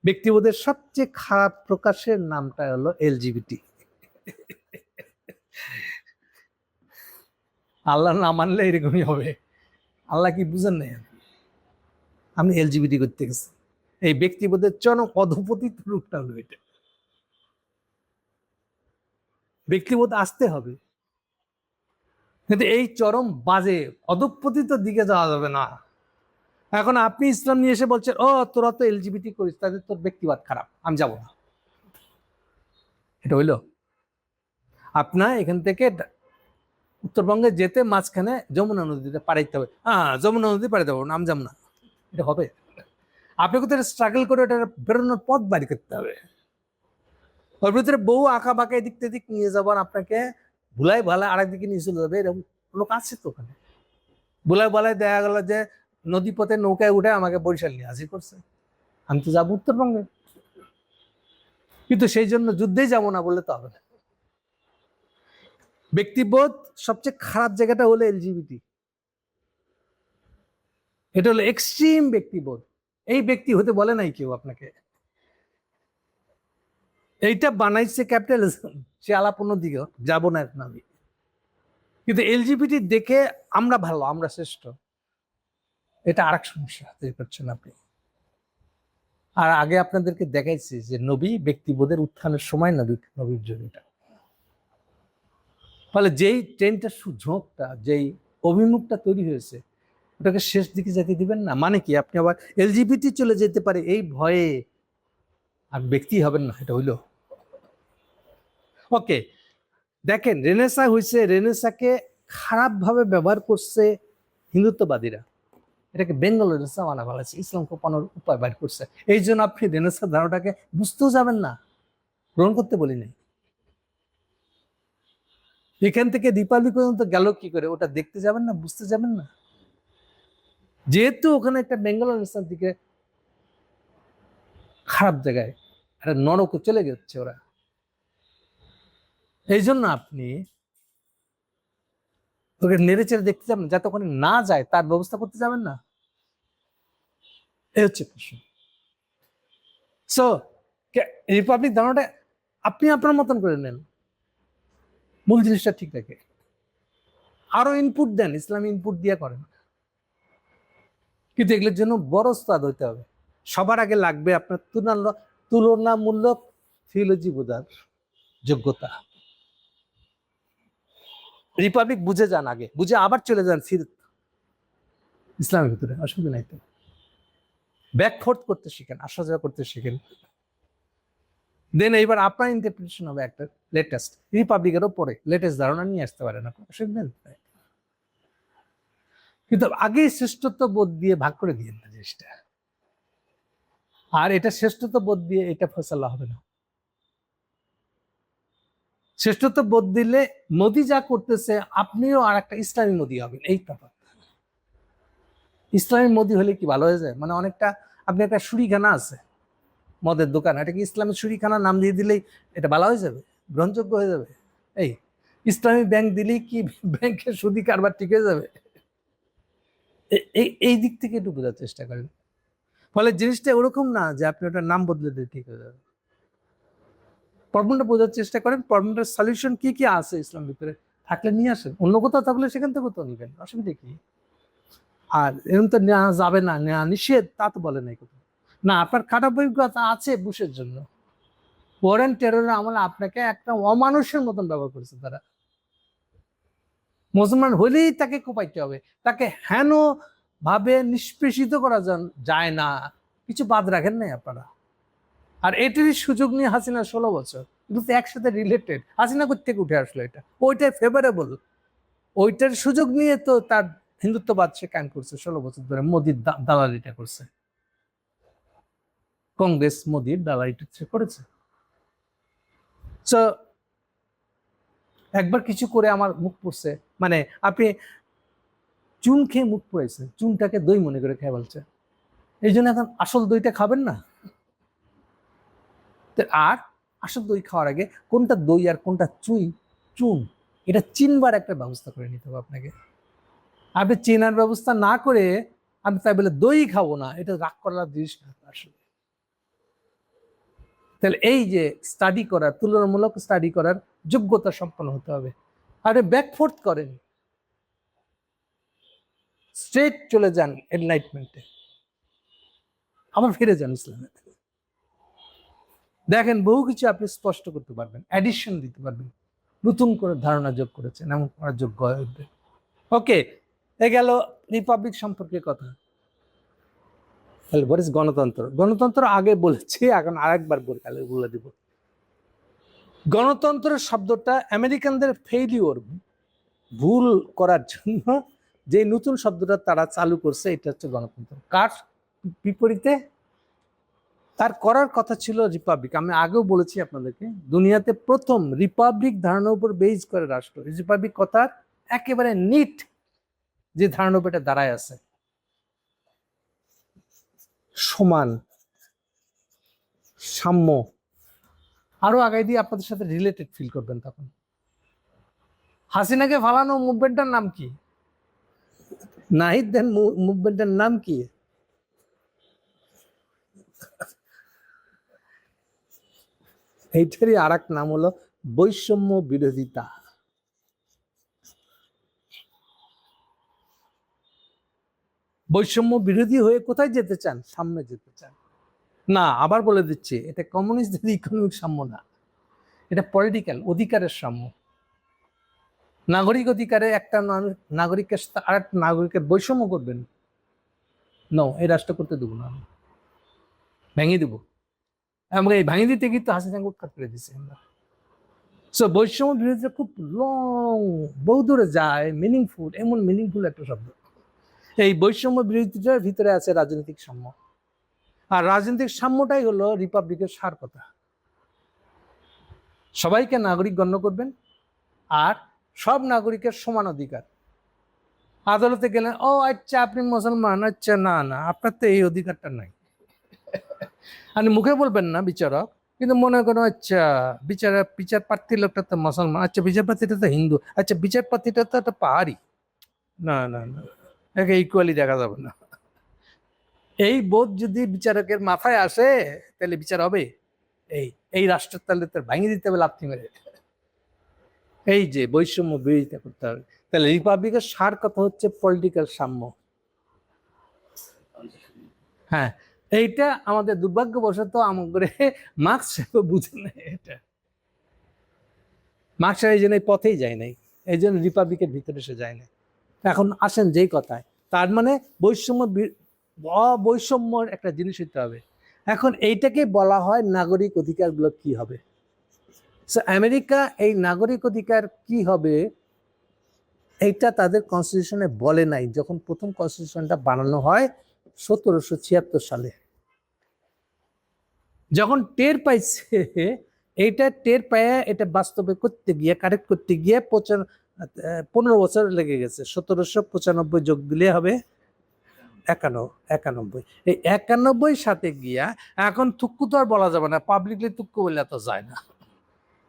ব্যক্তিবোধের সবচেয়ে খারাপ প্রকাশের নামটা হলো এলজিবিটি। আল্লাহ না মানলে এরকমই হবে। আল্লাহ কি বুঝেন নাই? আমি এলজিবিটি করতে গেছি, এই ব্যক্তিবোধের চরম অধপতিত রূপটা হলো এটা। ব্যক্তিবোধ আসতে হবে, কিন্তু এই চরম বাজে অধপতিত দিকে যাওয়া যাবে না। এখন আপনি ইসলাম নিয়ে এসে বলছেন, ও তোরা তো এলজিবিটি করিস, তাদের তোর ব্যক্তিবাদ খারাপ, আমি যাব না। এটা হইল? আপনার এখান থেকে উত্তরবঙ্গে যেতে মাঝখানে যমুনা নদীতে পাড়াইতে হবে, হ্যাঁ যমুনা নদী পাড়াইতে হবে, নাম যাব না, এটা হবে? আপনাকে তো স্ট্রাগল করে ওটা বেরোনোর পথ বাড়ি করতে হবে। ওর ভিতরে বউ আঁকা বাঁকা এদিক তেদিক নিয়ে যাবার, আপনাকে ভুলাই ভালাই আরেক দিকে নিয়ে চলে যাবে, এরকম লোক আছে তো ওখানে। ভুলাই ভালাই দেখা গেল যে নদী পথে নৌকায় উঠে আমাকে বরিশাল নিয়ে হাজির করছে, আমি তো যাবো উত্তরবঙ্গে, কিন্তু সেই জন্য যুদ্ধেই যাবো না বললে তো হবে না। ব্যক্তিবোধ সবচেয়ে খারাপ জায়গাটা হলো এলজিবিটি, এটা হলো এক্সট্রিম ব্যক্তিবোধ। এই ব্যক্তি হতে বলে নাই কেউ আপনাকে, এইটা বানাইছে ক্যাপিটালিজম। সে আলাপ অন্যদিকে যাবো না এখন আমি, কিন্তু এলজিবিটি দেখে আমরা ভালো, আমরা শ্রেষ্ঠ, এটা আরেক সমস্যা তৈরি করছেন আপনি। আর আগে আপনাদেরকে দেখাইছি যে নবী ব্যক্তিবোধের উত্থানের সময় নবীর জমিটা, ফলে যেই ট্রেনটা ঝোঁকটা, যেই অভিমুখটা তৈরি হয়েছে, ওটাকে শেষ দিকে যেতে দিবেন না। মানে কি, আপনি আবার এলজিবিটি চলে যেতে পারে এই ভয়ে আর ব্যক্তি হবেন না, এটা হইল ওকে। দেখেন রেনেসা হয়েছে, রেনেসাকে খারাপভাবে ব্যবহার করছে হিন্দুত্ববাদীরা, এটাকে বেঙ্গল রেনেসা বানা ফেলেছে, ইসলাম কোপানোর উপায় বাইর করছে। এই জন্য আপনি রেনেসার ধারণাটাকে বুঝতেও যাবেন না, গ্রহণ করতে বলি নাই। এখান থেকে রিপাবলিক পর্যন্ত গেল কি করে, ওটা দেখতে যাবেন না, বুঝতে যাবেন না, যেহেতু ওখানে একটা বেঙ্গল রেনেসার দিকে খারাপ জায়গায় একটা নরকে চলে গেছে ওরা। এই জন্য আপনি ওকে নেড়ে চেড়ে দেখতে যাবেন, যাতে ওখানে না যায় তার ব্যবস্থা করতে যাবেন না। এই হচ্ছে প্রশ্ন। সো রিপাবলিক ধারণাটা আপনি আপনার মতন করে নেন, মূল জিনিসটা ঠিক রাখে, আরো ইনপুট দেন, ইসলামী ইনপুট দিয়ে করেন, কিন্তু এগুলোর জন্য বড় উস্তাদ হইতে হবে। সবার আগে লাগবে আপনার তুলনামূলক থিওলজি বোঝার যোগ্যতা। রিপাবলিক বুঝে যান আগে, বুঝে আবার চলে যান ইসলামের ভিতরে, অসুবিধা নাই তো। ব্যাকফোর্থ করতে শিখেন, আসা যাওয়া করতে শিখেন, দেন এইবার আপনার ইন্টারপ্রিটেশন হবে একটা লেটেস্ট, রিপাবলিকেরও পরে লেটেস্ট ধারণা নিয়ে আসতে পারেন আপনি, অসুবিধা নেই। কিন্তু আগে শ্রেষ্ঠত্ব বোধ দিয়ে ভাগ করে দিয়েন না জিনিসটা, আর এটা শ্রেষ্ঠত্ব বোধ দিয়ে এটা ফয়সালা হবে না। শ্রেষ্ঠত্ব বোধ দিলে মোদি যা করতেছে আপনিও আর একটা ইসলামী মোদি হবেন, এই তফাৎ। ইসলামী মোদি হলে কি ভালো হয়ে যায়, মানে অনেকটা, আপনি একটা সুরিখানা আছে মদের দোকান, এটা কি ইসলামী সুরিখানা নাম দিয়ে দিলেই এটা ভালো হয়ে যাবে, গ্রহণযোগ্য হয়ে যাবে? এই ইসলামী ব্যাংক দিলেই কি ব্যাংকের সুদি কারবার ঠিক হয়ে যাবে? এই দিক থেকে একটু বোঝার চেষ্টা করেন। ফলে জিনিসটা ওরকম না যে আপনি ওটার নাম বদলে দিয়ে ঠিক হয়ে যাবে। প্রবলেমটা বোঝার চেষ্টা করেন, প্রবলেমটার সলিউশন কি কি আছে ইসলাম ভিতরে, থাকলে নিয়ে আসেন, অন্য কোথাও থাকলে সেখান থেকে তো নিবেন, অসুবিধা কি? আর এরকম তো নেওয়া যাবে না, নেওয়া নিষেধ তা তো বলে নাই কোথাও। না, আপনার খারাপ অভিজ্ঞতা আছে বুশের জন্য, ওয়ারেন টেররের আমলে আপনাকে একটা অমানুষের মতন ব্যবহার করেছে তারা। মুসলমান হলেই তাকে কোপাইতে হবে, তাকে হেন ভাবে নিষ্পেষিত করা যায় না, কিছু বাদ রাখেন নাই আপনারা। আর এটারই সুযোগ নিয়ে হাসিনা 16 বছর, কিন্তু একসাথে রিলেটেড, হাসিনা থেকে উঠে আসলো, এটা ওইটাই ফেভারেবল, ওইটার সুযোগ নিয়ে তো তার হিন্দুত্ববাদ সে কায়েম করছে 16 বছর ধরে, মোদির দালালিটা করছে, কংগ্রেস মোদির দালালিটা সে করেছে। একবার কিছু করে আমার মুখ পড়ছে, মানে আপনি চুন খেয়ে মুখ পড়েছে, চুনটাকে দই মনে করে খেয়ে বলছে, এই জন্য এখন আসল দইটা খাবেন না। আর আসল দই খাওয়ার আগে কোনটা দই আর কোনটা চুন, এটা চিনবার একটা ব্যবস্থা করে নিতে হবে আপনাকে। আপনি চেনার ব্যবস্থা না করে আমি তাই বলে দই খাবো না, এটা রাগ করার জিনিস না আসলে। তাহলে এই যে স্টাডি করার, তুলনামূলক স্টাডি করার যোগ্যতা সম্পন্ন হতে হবে। আপনি ব্যাকফোর্থ করেন, স্ট্রেট চলে যান এনলাইটমেন্টে, আবার ফিরে যান ইসলামে। দেখেন বহু কিছু আপনি স্পষ্ট করতে পারবেন, অ্যাডিশন দিতে পারবেন, নতুন করে ধারণা যোগ করেছেন, এমন করার যোগ্য হয়ে উঠবে। ওকে, এ গেল রিপাবলিক সম্পর্কে কথা। হোয়াট ইজ গণতন্ত্র? গণতন্ত্র আগে বলেছি, এখন আরেকবার বলে দিব। গণতন্ত্র শব্দটা আমেরিকানদের ফেইলিওর, ভুল করার জন্য যে নতুন শব্দটা তারা চালু করছে, এটা হচ্ছে গণতন্ত্র। কার বিপরীতে? তার করার কথা ছিল রিপাবলিক। আমি আগেও বলেছি আপনাদেরকে, দুনিয়াতে প্রথম রিপাবলিক ধারণার উপর বেজ করে রাষ্ট্র, রিপাবলিক কথার একেবারে নিট যে ধারণার উপর এটা দাঁড়ায় আছে, সমান, সাম্য, আরো আগাই দিয়ে আপনাদের সাথে রিলেটেড ফিল করবেন তখন। হাসিনাকে ফালানো মুভমেন্টের নাম কি? নাহিদ দেন মুভমেন্টের নাম কি? এইটারই আর এক নাম হলো বৈষম্য বিরোধিতা। বৈষম্য বিরোধী হয়ে কোথায় যেতে চান? সামনে যেতে চান না। আবার বলে দিচ্ছি, এটা কমিউনিস্টদের ইকোনমিক সাম্য না, এটা পলিটিক্যাল অধিকারের সাম্য। নাগরিক অধিকারে একটা নাগরিকের সাথে আর একটা নাগরিকের বৈষম্য করবেন, নো, এই রাষ্ট্র করতে দেবো না, ভেঙে দেবো। আমরা এই ভাঙিয়ে দিতে কিন্তু হাসিনাকে উৎখাত করে দিচ্ছি আমরা। সো বৈষম্য বিরোধিতা খুব লং, বহু দূরে যায়, মিনিংফুল, এমন মিনিংফুল একটা শব্দ। এই বৈষম্য বিরোধিতার ভিতরে আছে রাজনৈতিক সাম্য, আর রাজনৈতিক সাম্যটাই হলো রিপাবলিকের সার কথা। সবাইকে নাগরিক গণ্য করবেন, আর সব নাগরিকের সমান অধিকার। আদালতে গেলেন, ও আচ্ছা আপনি মুসলমান, আচ্ছা না না আপনার তো এই অধিকারটা নাই। আপনি মুখে বলবেন না বিচারক, কিন্তু মনে করেন আচ্ছা বিচারপ্রার্থী লোকটা তো মুসলমান, আচ্ছা বিচারপ্রার্থীটা তো হিন্দু, আচ্ছা বিচারপ্রার্থীটা তো একটা পাহাড়ি, না না না, একে ইকুয়ালি দেখা যাবে না। এই বোধ যদি বিচারকের মাথায় আসে তাহলে বিচার হবে। এই রাষ্ট্রের তাহলে তার ভাঙিয়ে দিতে হবে লাথি মেরে। এই যে বৈষম্য বিরোধিতা করতে হবে। তাহলে রিপাবলিকের সার কথা হচ্ছে পলিটিক্যাল সাম্য। হ্যাঁ, এইটা আমাদের দুর্ভাগ্যবশত আমাদের মার্কস বুঝে নেই। এটা মার্কস এই জন্য পথেই যায় নাই, এই জন্য রিপাবলিকের ভিতরে সে যায় না। এখন আসেন যেই কথায়, তার মানে বৈষম্যর একটা জিনিস হতে হবে। এখন এইটাকে বলা হয় নাগরিক অধিকারগুলো কি হবে। আমেরিকা এই নাগরিক অধিকার কি হবে এইটা তাদের কনস্টিটিউশনে বলে নাই, যখন প্রথম কনস্টিটিউশনটা বানানো হয় 1776 সালে। যখন টের পাইছে, এইটা টের পায়, এটা বাস্তবে করতে গিয়ে, কারেক্ট করতে গিয়ে 15 বছর লেগে গেছে। 1795 যোগ দিলে হবে 91। এই 91 সাথে গিয়া এখন থুক্কু তো আর বলা যাবে না, পাবলিকলি থুক্কু বললে তো যায় না।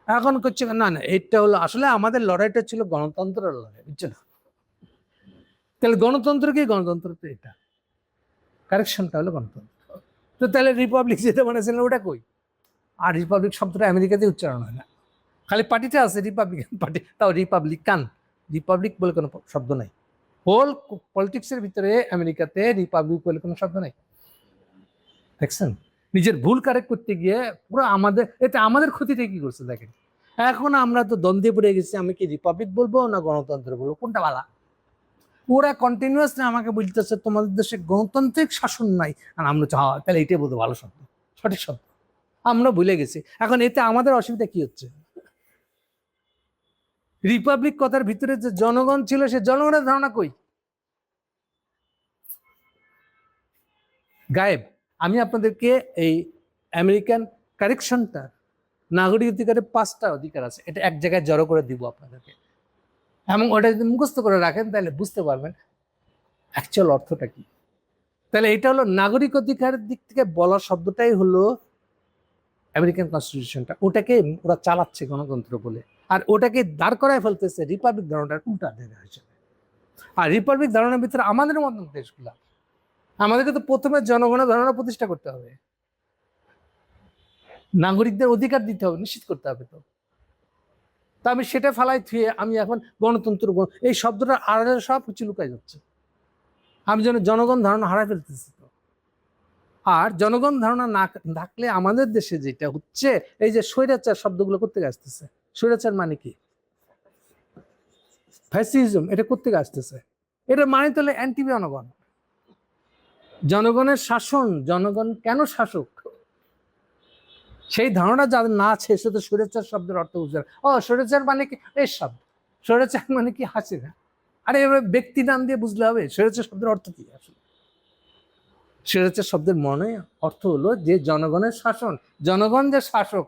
এখন করছে না না, এটা হলো আসলে আমাদের লড়াইটা ছিল গণতন্ত্রের লড়াই, বুঝছো না? তাহলে গণতন্ত্র কি? গণতন্ত্র তো এটা, কারেকশনটা হলো গণতন্ত্র। তো তাহলে রিপাবলিক যেটা বানাইছিলেন ওটা কই? আর রিপাবলিক শব্দটা আমেরিকাতে উচ্চারণ হয় না, খালি পার্টিতে আছে রিপাবলিকান পার্টি, তাও রিপাবলিকান, রিপাবলিক বলে কোনো শব্দ নাই। হোল পলিটিক্সের ভিতরে আমেরিকাতে রিপাবলিক বলে কোনো শব্দ নাই। দেখছেন, নিজের ভুল কারেক্ট করতে গিয়ে পুরো এটা আমাদের ক্ষতিটা কি করছে দেখেন। এখন আমরা তো দ্বন্দ্বে পড়ে গেছি, আমি কি রিপাবলিক বলবো না গণতন্ত্র বলবো, কোনটা ভালো? ওরা কন্টিনিউয়াসলি আমাকে বলতেছে তোমাদের দেশে গণতান্ত্রিক শাসন নাই, আর আমরা তাহলে এটাই বলতে ভালো শব্দ, সঠিক শব্দ। আমরা ভুলে গেছি। এখন এতে আমাদের অসুবিধা কি হচ্ছে? রিপাবলিক কথার ভিতরে যে জনগণ ছিল, সে জনগণের ধারণা কই? গায়েব। আমি আপনাদেরকে এই আমেরিকান কারেকশনটা, নাগরিক অধিকারের 5টা অধিকার আছে, এটা এক জায়গায় জড়ো করে দিব আপনাদেরকে, এবং ওটা যদি মুখস্থ করে রাখেন তাহলে বুঝতে পারবেন অ্যাকচুয়াল অর্থটা কি। তাহলে এটা হলো নাগরিক অধিকারের দিক থেকে বলার শব্দটাই হলো আমেরিকান কনস্টিটিউশনটা, ওটাকে ওরা চালাচ্ছে গণতন্ত্র বলে, আর ওটাকে দাঁড় করায় ফেলতেছে রিপাবলিক ধারণাটার উল্টা দেখা হিসেবে। আর রিপাবলিক ধারণার ভিতরে আমাদের মতন দেশগুলা, আমাদেরকে তো প্রথমে জনগণের ধারণা প্রতিষ্ঠা করতে হবে, নাগরিকদের অধিকার দিতে হবে, নিশ্চিত করতে হবে। তো আমি সেটা ফেলাই থুয়ে আমি এখন গণতন্ত্র, এই শব্দটার আড়ালে সব কিছু লুকাই যাচ্ছে। আমি যেন জনগণ ধারণা হারাই ফেলতেছি। তো আর জনগণ ধারণা না থাকলে আমাদের দেশে যেটা হচ্ছে, এই যে স্বৈরাচার শব্দগুলো কোত্থেকে আসতেছে? স্বৈরাচার মানে কি? ফ্যাসিজম, এটা কোত্থেকে আসতেছে? এটা মানে তো অ্যান্টি জনগণ, জনগণের শাসন, জনগণ কেন শাসক, সেই ধারণা যাদের না আছে সে তো স্বৈরাচার শব্দের অর্থ বুঝবে। ও স্বৈরাচার মানে কি? এই শব্দ স্বৈরাচার মানে কি? হাসিনা। আরে এবার ব্যক্তি নাম দিয়ে বুঝলে হবে স্বৈরাচার শব্দের অর্থ কি? আসলে স্বৈরাচার শব্দের মনে অর্থ হলো যে জনগণের শাসন, জনগণ যে শাসক,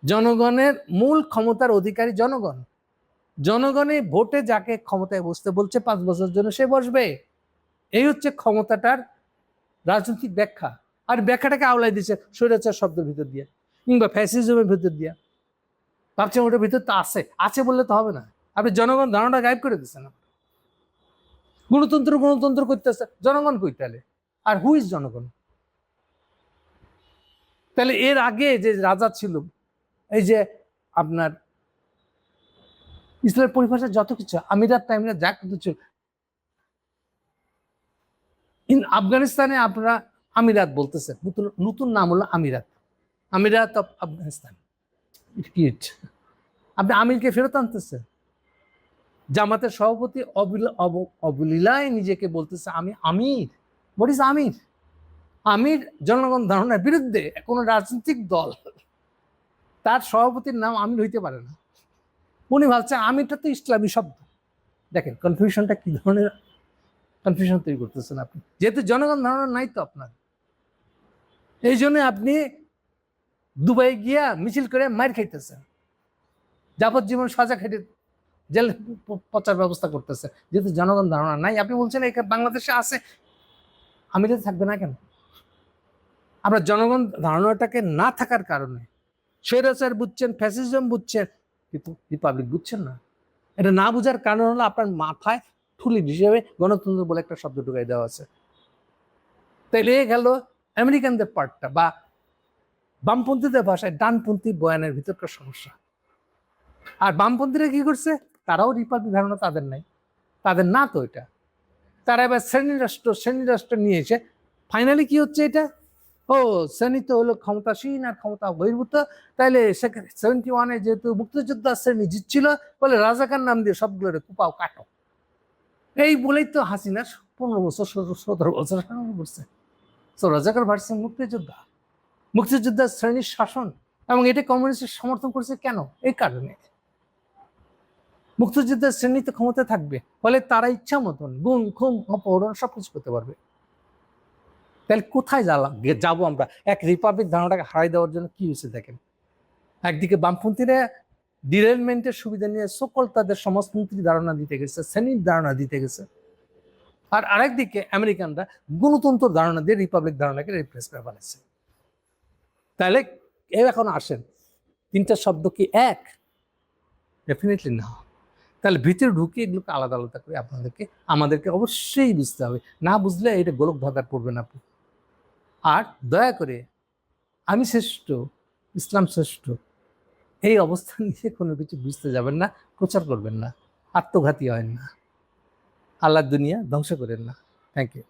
জনগণের মূল ক্ষমতার অধিকারী জনগণ, জনগণই ভোটে যাকে ক্ষমতায় বসতে বলছে 5 বছরের জন্য সে বসবে। এই হচ্ছে ক্ষমতাটার রাজনৈতিক ব্যাখ্যা। আর ব্যাখ্যাটাকে আওলাই দিচ্ছে স্বৈরাচার শব্দের ভিতর দিয়ে, কিংবা ফ্যাসিজমের ভিতর দিয়ে। ভাবছেন ওটার ভিতর তো আছে, আছে বললে তো হবে না। আপনি জনগণ ধারণা গায়েব করে দিচ্ছেন। গণতন্ত্র গণতন্ত্র করতেছে, জনগণ কই তাহলে? আর হু ইজ জনগণ? তাহলে এর আগে যে রাজা ছিল, এই যে আপনার ইসলামের পরিভাষা যত কিছু আমিরাত টাইমিরাত যা কিছু ছিল, আফগানিস্তানে আপনারা আমিরাত বলতেছে, নতুন নাম হলো আমিরাত, আমিরাত অফ আফগানিস্তান। আপনি আমিরকে ফেরত আনতেছে। জামাতের সভাপতি অবলীলায় নিজেকে বলতেছে আমি আমির। হোয়াট ইজ আমির? আমির জনগণ ধারণার বিরুদ্ধে কোনো রাজনৈতিক দল, তার সভাপতির নাম আমির হইতে পারে না। উনি ভাবছেন আমিরটা তো ইসলামী শব্দ। দেখেন কনফিউশনটা কি ধরনের কনফিউশন তৈরি করতেছেন আপনি, যেহেতু জনগণ ধারণা নাই তো আপনার। এই জন্য আপনি দুবাই গিয়া মিছিল করে মার খাইতেছেন, যাবজ্জীবন সাজা খেটে জেল পচার ব্যবস্থা করতেছে, যেহেতু জনগণ ধারণা নাই। আপনি বলছেন এখানে বাংলাদেশে আছে, আমিরাতে থাকবে না কেন? আমরা জনগণ ধারণাটাকে না থাকার কারণে স্বৈরাচার বুঝছেন, ফ্যাসিজম বুঝছেন, কিন্তু রিপাবলিক বুঝছেন না। এটা না বুঝার কারণ হলো আপনার মাথায় ঠুলি হিসেবে গণতন্ত্র বলে একটা শব্দ ঢুকাই দেওয়া আছে। তাইলে গেল আমেরিকানদের পার্টটা, বা বামপন্থীদের ভাষায় ডানপন্থী বয়ানের ভিতরকার সমস্যা। আর বামপন্থীরা কি করছে? তারাও রিপাবলিক ধারণা তাদের নাই, তাদের না তো এটা। তারা এবার শ্রেণী রাষ্ট্র নিয়ে এসে ফাইনালি কি হচ্ছে এটা? ও শ্রেণী তো হলো ক্ষমতাসীন আর ক্ষমতা বহির্ভূত। তাইলে 71-এ যেহেতু মুক্তিযোদ্ধা শ্রেণী জিতছিল, বলে রাজাকার নাম দিয়ে সবগুলো কুপাও কাটো। এই বলেই তো হাসিনা 15 বছর 17 বছর শাসন করছে। তো রাজাকার ভার্সেস মুক্তিযোদ্ধা, মুক্তিযোদ্ধার শ্রেণীর শাসন, এবং এটা কমিউনিস্টের সমর্থন করছে কেন? এই কারণে মুক্তিযোদ্ধার শ্রেণীতে ক্ষমতা থাকবে, ফলে তারা ইচ্ছা মতন গুম খুম অপহরণ সবকিছু করতে পারবে। তাহলে কোথায় যাবো আমরা? এক রিপাবলিক ধারণাটাকে হারাই দেওয়ার জন্য কি হয়েছে দেখেন। একদিকে বামপন্থীরা ডিরেলমেন্টের সুবিধা নিয়ে সকল তাদের সমাজতন্ত্রী ধারণা দিতে গেছে, শ্রেণীর ধারণা দিতে গেছে, আর আরেকদিকে আমেরিকানরা গণতন্ত্র ধারণা দিয়ে রিপাবলিক ধারণাকে রিপ্লেস করে ফেলেছে। তাহলে এখন আসেন, তিনটা শব্দ কি এক? ডেফিনেটলি না। তাহলে ভিতরে ঢুকে এগুলোকে আলাদা আলাদা করে আমাদেরকে অবশ্যই বুঝতে হবে। না বুঝলে এটা গোলক ধাঁধার পড়বেন আপনি। আর দয়া করে আমি শ্রেষ্ঠ, ইসলাম শ্রেষ্ঠ, এই অবস্থান নিয়ে কোনো কিছু বুঝতে যাবেন না, প্রচার করবেন না, আত্মঘাতী হয় না, আল্লাহর দুনিয়া ধ্বংস করেন না। Thank you.